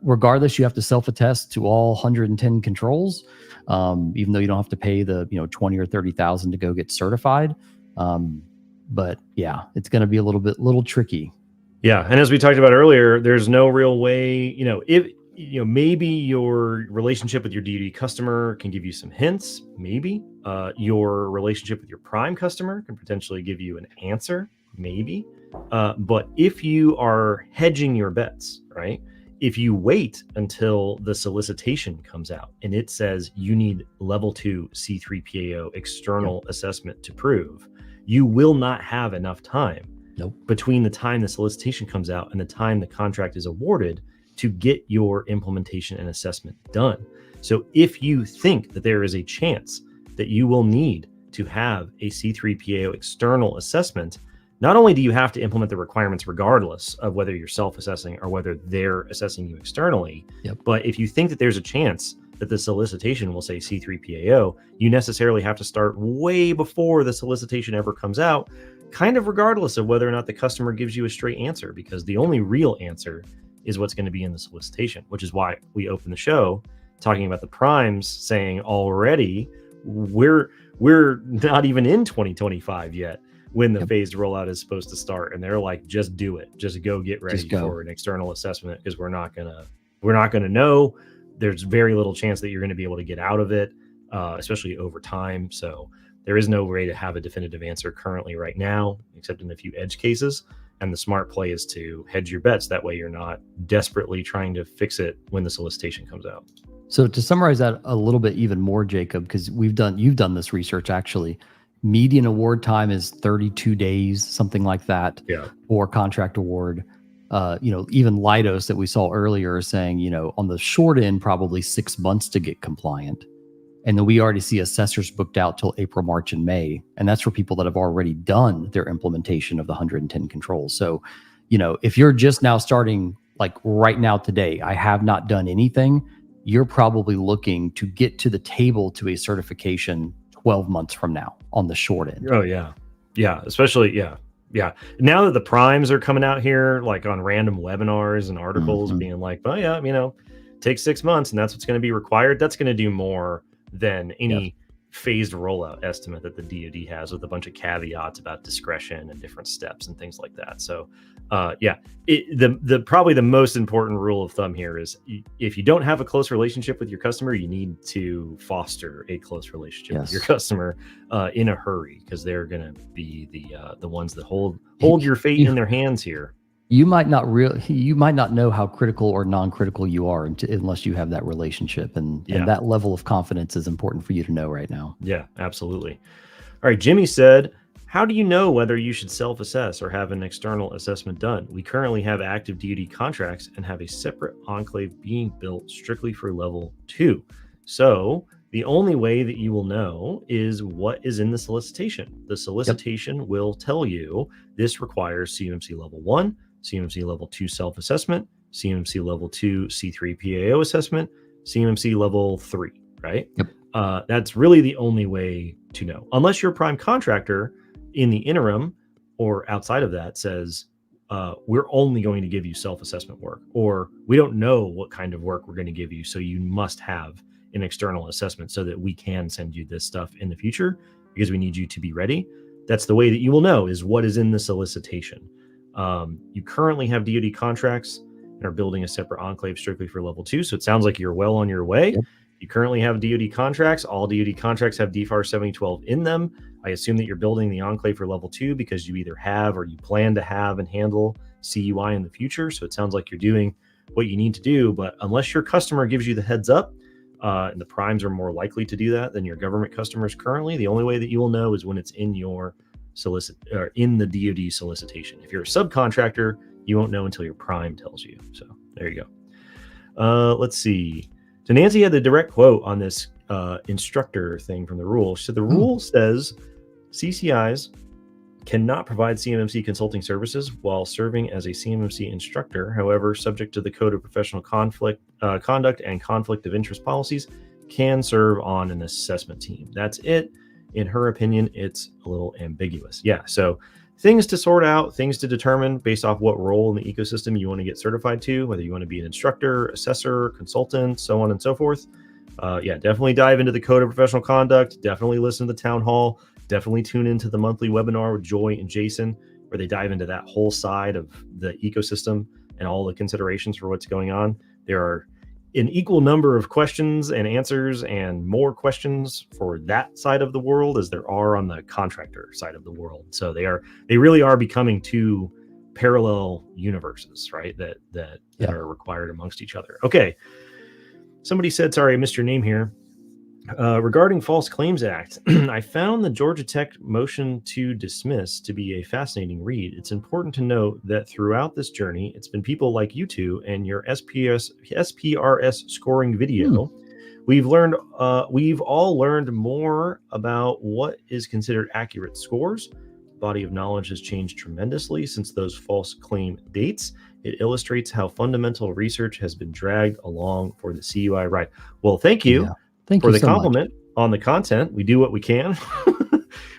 A: Regardless, you have to self-attest to all 110 controls, even though you don't have to pay the 20 or 30,000 to go get certified. But yeah, it's going to be a little tricky.
B: Yeah, and as we talked about earlier, there's no real way. If maybe your relationship with your DoD customer can give you some hints. Maybe your relationship with your prime customer can potentially give you an answer. Maybe. But if you are hedging your bets, right? If you wait until the solicitation comes out and it says you need level 2 C3PAO external assessment to prove, you will not have enough time between the time the solicitation comes out and the time the contract is awarded to get your implementation and assessment done. So if you think that there is a chance that you will need to have a C3PAO external assessment, not only do you have to implement the requirements regardless of whether you're self-assessing or whether they're assessing you externally, but if you think that there's a chance that the solicitation will say C3PAO, you necessarily have to start way before the solicitation ever comes out, kind of regardless of whether or not the customer gives you a straight answer, because the only real answer is what's going to be in the solicitation, which is why we open the show talking about the primes saying already we're not even in 2025 yet when the phased rollout is supposed to start, and they're like, just do it, just go get ready for an external assessment, because we're not gonna know. There's very little chance that you're going to be able to get out of it, especially over time. So there is no way to have a definitive answer currently right now, except in a few edge cases. And the smart play is to hedge your bets. That way you're not desperately trying to fix it when the solicitation comes out.
A: So to summarize that a little bit even more, Jacob, because you've done this research actually, median award time is 32 days, something like that, for contract award. Even Leidos that we saw earlier is saying, on the short end, probably 6 months to get compliant. And then we already see assessors booked out till April, March, and May. And that's for people that have already done their implementation of the 110 controls. So, if you're just now starting, like right now today, I have not done anything, you're probably looking to get to the table to a certification 12 months from now on the short end.
B: Oh, yeah. Yeah. Especially, yeah. Now that the primes are coming out here, like on random webinars and articles being like, oh, yeah, take 6 months and that's what's going to be required. That's going to do more than any phased rollout estimate that the DoD has, with a bunch of caveats about discretion and different steps and things like that. So, probably the most important rule of thumb here is, if you don't have a close relationship with your customer, you need to foster a close relationship with your customer in a hurry, because they're going to be the ones that hold your fate in their hands here.
A: You might not know how critical or non-critical you are unless you have that relationship, and that level of confidence is important for you to know right now.
B: Yeah, absolutely. All right, Jimmy said, how do you know whether you should self-assess or have an external assessment done? We currently have active DoD contracts and have a separate enclave being built strictly for level 2. So the only way that you will know is what is in the solicitation. The solicitation will tell you this requires CMMC level 1, CMMC level 2 self-assessment, CMMC level 2 C3PAO assessment, CMMC level 3, right? That's really the only way to know. Unless your prime contractor in the interim or outside of that says, we're only going to give you self-assessment work, or we don't know what kind of work we're going to give you, so you must have an external assessment so that we can send you this stuff in the future because we need you to be ready. That's the way that you will know, is what is in the solicitation. You currently have DoD contracts and are building a separate enclave strictly for level 2. So it sounds like you're well on your way. You currently have DoD contracts. All DoD contracts have DFARS 7012 in them. I assume that you're building the enclave for level 2 because you either have or you plan to have and handle CUI in the future. So it sounds like you're doing what you need to do. But unless your customer gives you the heads up, and the primes are more likely to do that than your government customers currently, the only way that you will know is when it's in your in the DoD solicitation. If you're a subcontractor, you won't know until your prime tells you. So there you go. Let's see. So Nancy had the direct quote on this instructor thing from the rule. So the rule says CCIs cannot provide CMMC consulting services while serving as a CMMC instructor. However, subject to the Code of Professional Conduct and Conflict of Interest policies, can serve on an assessment team. That's it. In her opinion, it's a little ambiguous. Yeah, so things to sort out, things to determine based off what role in the ecosystem you want to get certified to, whether you want to be an instructor, assessor, consultant, so on and so forth. Definitely dive into the Code of Professional Conduct. Definitely listen to the town hall. Definitely tune into the monthly webinar with Joy and Jason, where they dive into that whole side of the ecosystem and all the considerations for what's going on. There are an equal number of questions and answers and more questions for that side of the world as there are on the contractor side of the world. So they really are becoming two parallel universes, right? That are required amongst each other. Okay. Somebody said, sorry, I missed your name here. Regarding False Claims Act, I found the Georgia Tech motion to dismiss to be a fascinating read. It's important to note that throughout this journey, it's been people like you two and your SPRS scoring video. We've all learned more about what is considered accurate scores. The body of knowledge has changed tremendously since those false claim dates. It illustrates how fundamental research has been dragged along for the CUI ride. Well, thank you.
A: Thank
B: for
A: you
B: the
A: so
B: compliment on the content. We do what we can.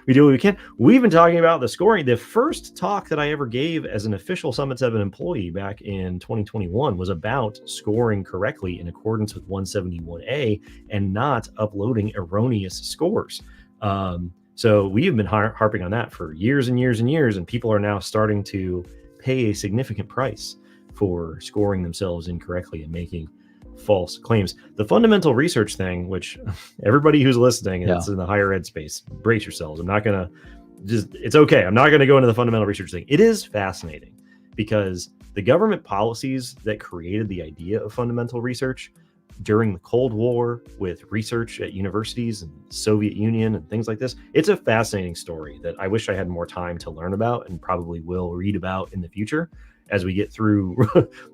B: We do what we can. We've been talking about the scoring. The first talk that I ever gave as an official Summit 7 employee back in 2021 was about scoring correctly in accordance with 171A and not uploading erroneous scores. So we have been harping on that for years and years and years, and people are now starting to pay a significant price for scoring themselves incorrectly and making false claims. The fundamental research thing, which everybody who's listening, it's in the higher ed space, brace yourselves. I'm not going to it's okay. I'm not going to go into the fundamental research thing. It is fascinating because the government policies that created the idea of fundamental research during the Cold War with research at universities and Soviet Union and things like this, it's a fascinating story that I wish I had more time to learn about and probably will read about in the future as we get through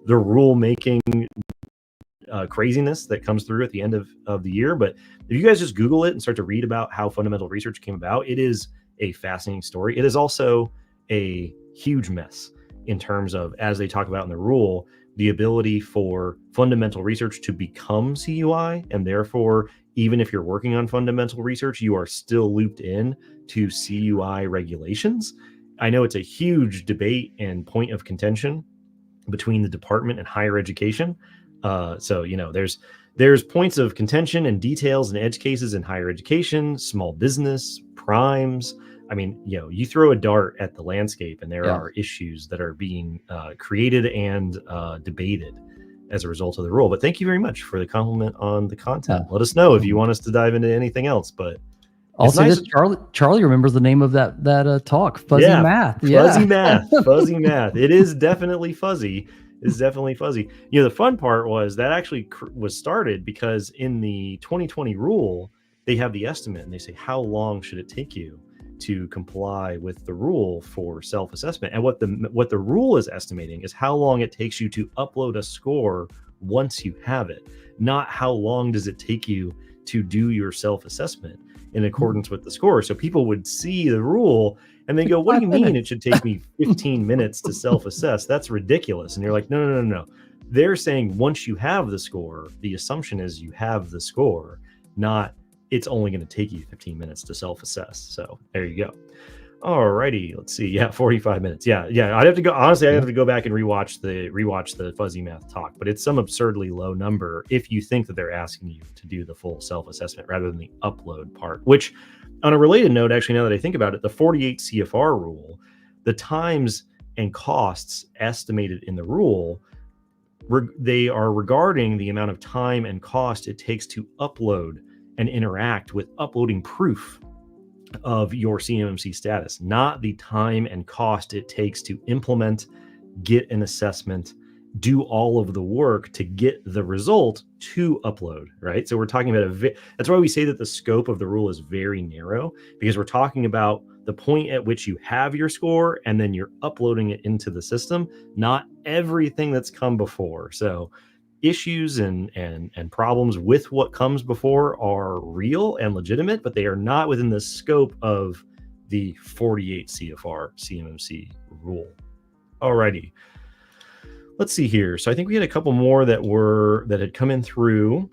B: the rulemaking craziness that comes through at the end of the year. But if you guys just Google it and start to read about how fundamental research came about, it is a fascinating story. It is also a huge mess in terms of, as they talk about in the rule, the ability for fundamental research to become CUI. And therefore, even if you're working on fundamental research, you are still looped in to CUI regulations. I know it's a huge debate and point of contention between the department and higher education. So, there's points of contention and details and edge cases in higher education, small business, primes. I mean, you throw a dart at the landscape and there are issues that are being created and debated as a result of the rule. But thank you very much for the compliment on the content. Let us know if you want us to dive into anything else. But
A: also, nice. Charlie remembers the name of that talk, Fuzzy Math.
B: Fuzzy Math. Fuzzy Math. It is definitely fuzzy. Is definitely fuzzy. The fun part was that actually was started because in the 2020 rule, they have the estimate and they say, how long should it take you to comply with the rule for self-assessment? And what the rule is estimating is how long it takes you to upload a score once you have it, not how long does it take you to do your self-assessment in accordance with the score. So people would see the rule and they go, what do you mean it should take me 15 minutes to self-assess? That's ridiculous. And you're like, no. They're saying once you have the score, the assumption is you have the score, not it's only going to take you 15 minutes to self-assess. So there you go. All righty. Let's see. Yeah, 45 minutes. Yeah. I'd have to go. Honestly, I'd have to go back and rewatch the Fuzzy Math talk, but it's some absurdly low number if you think that they're asking you to do the full self-assessment rather than the upload part, which on a related note, actually, now that I think about it, the 48 CFR rule, the times and costs estimated in the rule, they are regarding the amount of time and cost it takes to upload and interact with uploading proof of your CMMC status, not the time and cost it takes to implement, get an assessment, do all of the work to get the result to upload, right? So we're talking about that's why we say that the scope of the rule is very narrow, because we're talking about the point at which you have your score and then you're uploading it into the system, not everything that's come before. So issues and problems with what comes before are real and legitimate, but they are not within the scope of the 48 CFR CMMC rule. Alrighty. Let's see here. So I think we had a couple more that had come in through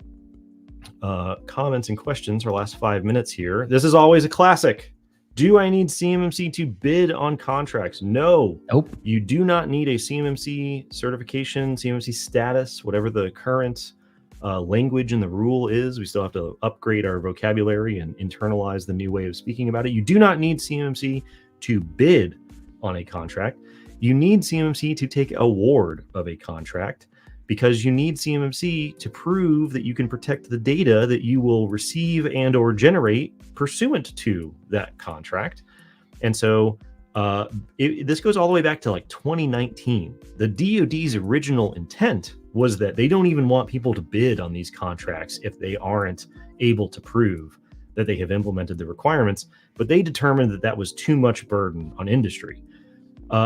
B: comments and questions our last 5 minutes here. This is always a classic. Do I need CMMC to bid on contracts? No.
A: Nope.
B: You do not need a CMMC certification, CMMC status, whatever the current language in the rule is. We still have to upgrade our vocabulary and internalize the new way of speaking about it. You do not need CMMC to bid on a contract. You need CMMC to take award of a contract, because you need CMMC to prove that you can protect the data that you will receive and or generate pursuant to that contract. And so This goes all the way back to like 2019. The DoD's original intent was that they don't even want people to bid on these contracts if they aren't able to prove that they have implemented the requirements, but they determined that that was too much burden on industry.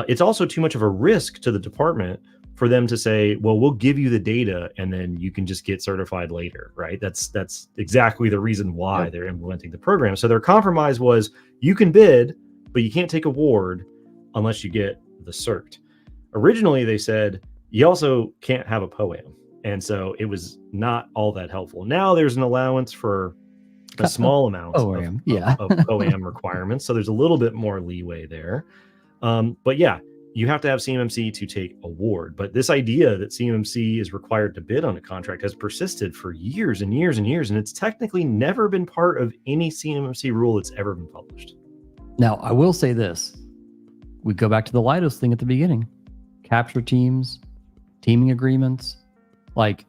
B: It's also too much of a risk to the department for them to say, well, we'll give you the data and then you can just get certified later, right? That's exactly the reason why they're implementing the program. So their compromise was, you can bid, but you can't take award unless you get the cert. Originally, they said you also can't have a POAM. And so it was not all that helpful. Now there's an allowance for a small amount of POAM requirements. So there's a little bit more leeway there. But yeah, you have to have CMMC to take award. But this idea that CMMC is required to bid on a contract has persisted for years and years and years. And it's technically never been part of any CMMC rule that's ever been published.
A: Now, I will say this. We go back to the Leidos thing at the beginning. Capture teams, teaming agreements. Like,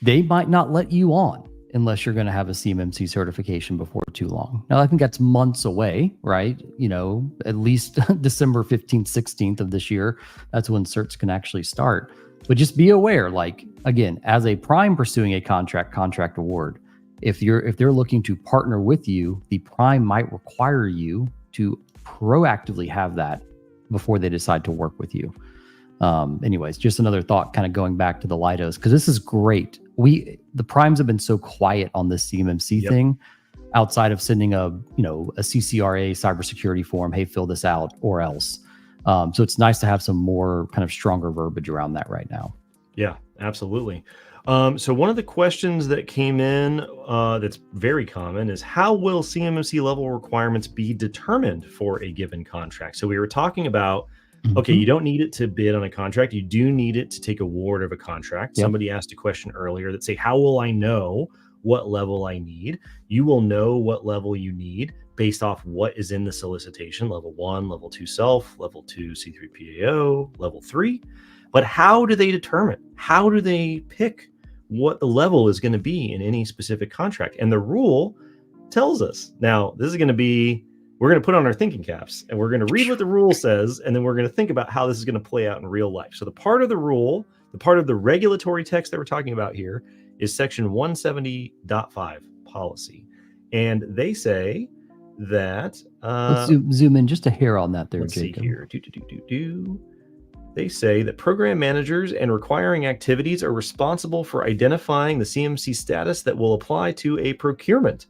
A: they might not let you on unless you're going to have a CMMC certification before too long. Now, I think that's months away, right? You know, at least December 15th, 16th of this year. That's when certs can actually start. But just be aware, like, again, as a prime pursuing a contract award, if they're looking to partner with you, the prime might require you to proactively have that before they decide to work with you. Anyways, just another thought kind of going back to the Leidos, because this is great. The primes have been so quiet on this CMMC thing, outside of sending a CCRA cybersecurity form, hey, fill this out or else. So it's nice to have some more kind of stronger verbiage around that right now.
B: Yeah, absolutely. So one of the questions that came in that's very common is, how will CMMC level requirements be determined for a given contract? So we were talking about, okay, you don't need it to bid on a contract. You do need it to take award of a contract. Somebody asked a question earlier that say, how will I know what level I need? You will know what level you need based off what is in the solicitation, level 1, level 2 self, level 2 C3PAO, level 3. But how do they determine? How do they pick what the level is going to be in any specific contract? And the rule tells us. Now, this is going to be, we're going to put on our thinking caps and we're going to read what the rule says, and then we're going to think about how this is going to play out in real life. So the part of the rule, the part of the regulatory text that we're talking about here is section 170.5 policy. And they say that...
A: let's zoom in just a hair on that there,
B: let's
A: Jacob.
B: See here. They say that program managers and requiring activities are responsible for identifying the CMMC status that will apply to a procurement.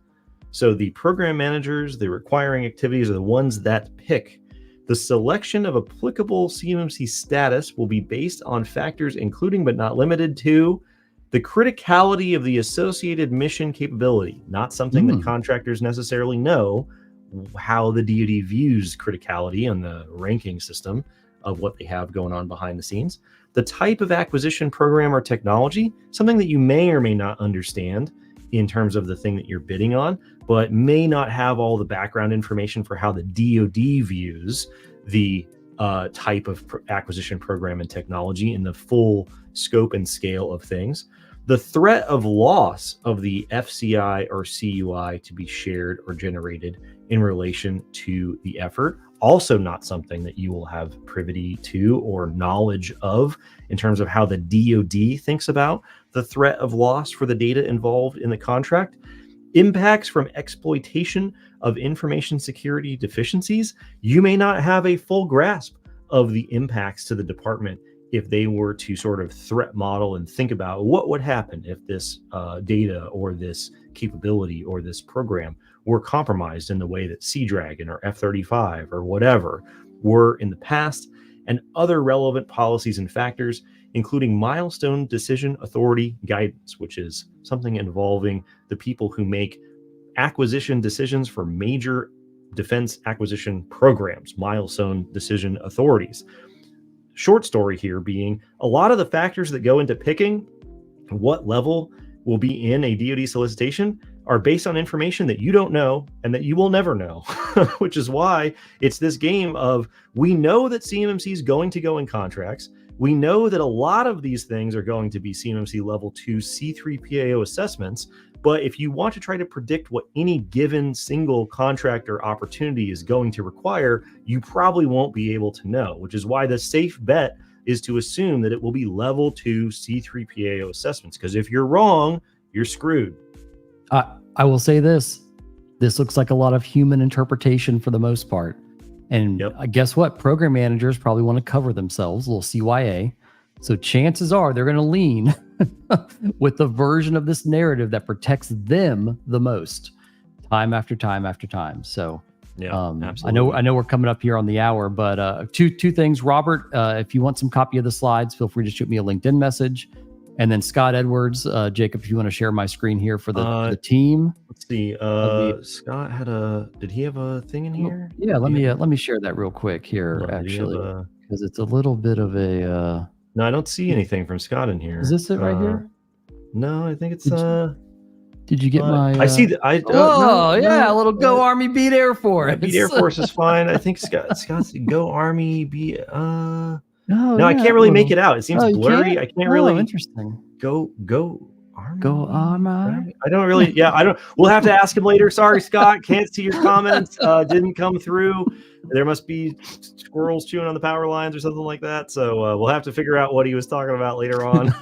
B: So the program managers, the requiring activities are the ones that pick. The selection of applicable CMMC status will be based on factors including but not limited to the criticality of the associated mission capability, not something that contractors necessarily know how the DoD views criticality on the ranking system of what they have going on behind the scenes. The type of acquisition program or technology, something that you may or may not understand in terms of the thing that you're bidding on, but may not have all the background information for how the DoD views the type of acquisition program and technology in the full scope and scale of things. The threat of loss of the FCI or CUI to be shared or generated in relation to the effort, also not something that you will have privity to or knowledge of in terms of how the DoD thinks about the threat of loss for the data involved in the contract. Impacts from exploitation of information security deficiencies. You may not have a full grasp of the impacts to the department if they were to sort of threat model and think about what would happen if this data or this capability or this program were compromised in the way that Sea Dragon or F-35 or whatever were in the past, and other relevant policies and factors, including milestone decision authority guidance, which is something involving the people who make acquisition decisions for major defense acquisition programs, milestone decision authorities. Short story here being, a lot of the factors that go into picking what level will be in a DoD solicitation are based on information that you don't know and that you will never know, which is why it's this game of, we know that CMMC is going to go in contracts. We know that a lot of these things are going to be CMMC level 2 C3 PAO assessments, but if you want to try to predict what any given single contract or opportunity is going to require, you probably won't be able to know, which is why the safe bet is to assume that it will be level 2 C3 PAO assessments, because if you're wrong, you're screwed.
A: I will say this looks like a lot of human interpretation for the most part. And guess what? Program managers probably want to cover themselves, a little CYA. So chances are they're going to lean with the version of this narrative that protects them the most, time after time after time. So absolutely. I know we're coming up here on the hour, but two things. Robert, if you want some copy of the slides, feel free to shoot me a LinkedIn message. And then Scott Edwards, Jacob, if you want to share my screen here for the team.
B: Let's see. Scott did he have a thing in here?
A: Yeah, let me share that real quick here, actually, because it's a little bit of a.
B: No, I don't see anything from Scott in here.
A: Is this it right here?
B: No, I think it's.
A: Did you get my?
B: I see that.
A: A little Go Army Beat Air Force.
B: Beat Air Force is fine. I think Scott's Go Army Beat. No, I can't really make it out. It seems blurry. I can't really.
A: Interesting.
B: Go Army.
A: Go Army.
B: I don't really. Yeah, I don't. We'll have to ask him later. Sorry, Scott. Can't see your comments. Didn't come through. There must be squirrels chewing on the power lines or something like that. So we'll have to figure out what he was talking about later on.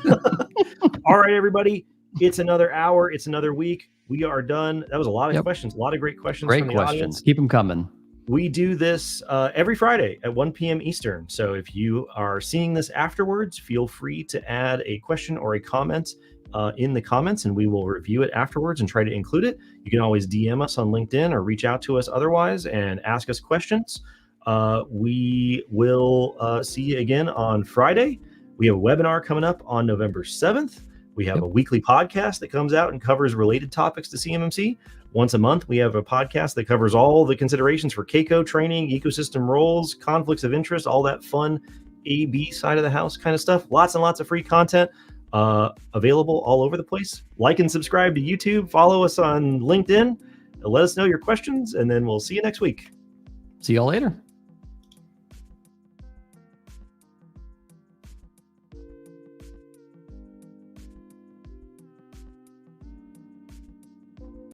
B: All right, everybody. It's another hour. It's another week. We are done. That was a lot of questions. A lot of great questions.
A: Great
B: from the
A: questions.
B: Audience.
A: Keep them coming.
B: We do this every Friday at 1 p.m. Eastern. So if you are seeing this afterwards, feel free to add a question or a comment in the comments, and we will review it afterwards and try to include it. You can always DM us on LinkedIn or reach out to us otherwise and ask us questions. We will see you again on Friday. We have a webinar coming up on November 7th. We have a weekly podcast that comes out and covers related topics to CMMC. Once a month, we have a podcast that covers all the considerations for Keiko training, ecosystem roles, conflicts of interest, all that fun A/B side of the house kind of stuff. Lots and lots of free content available all over the place. Like and subscribe to YouTube. Follow us on LinkedIn. Let us know your questions, and then we'll see you next week.
A: See y'all later.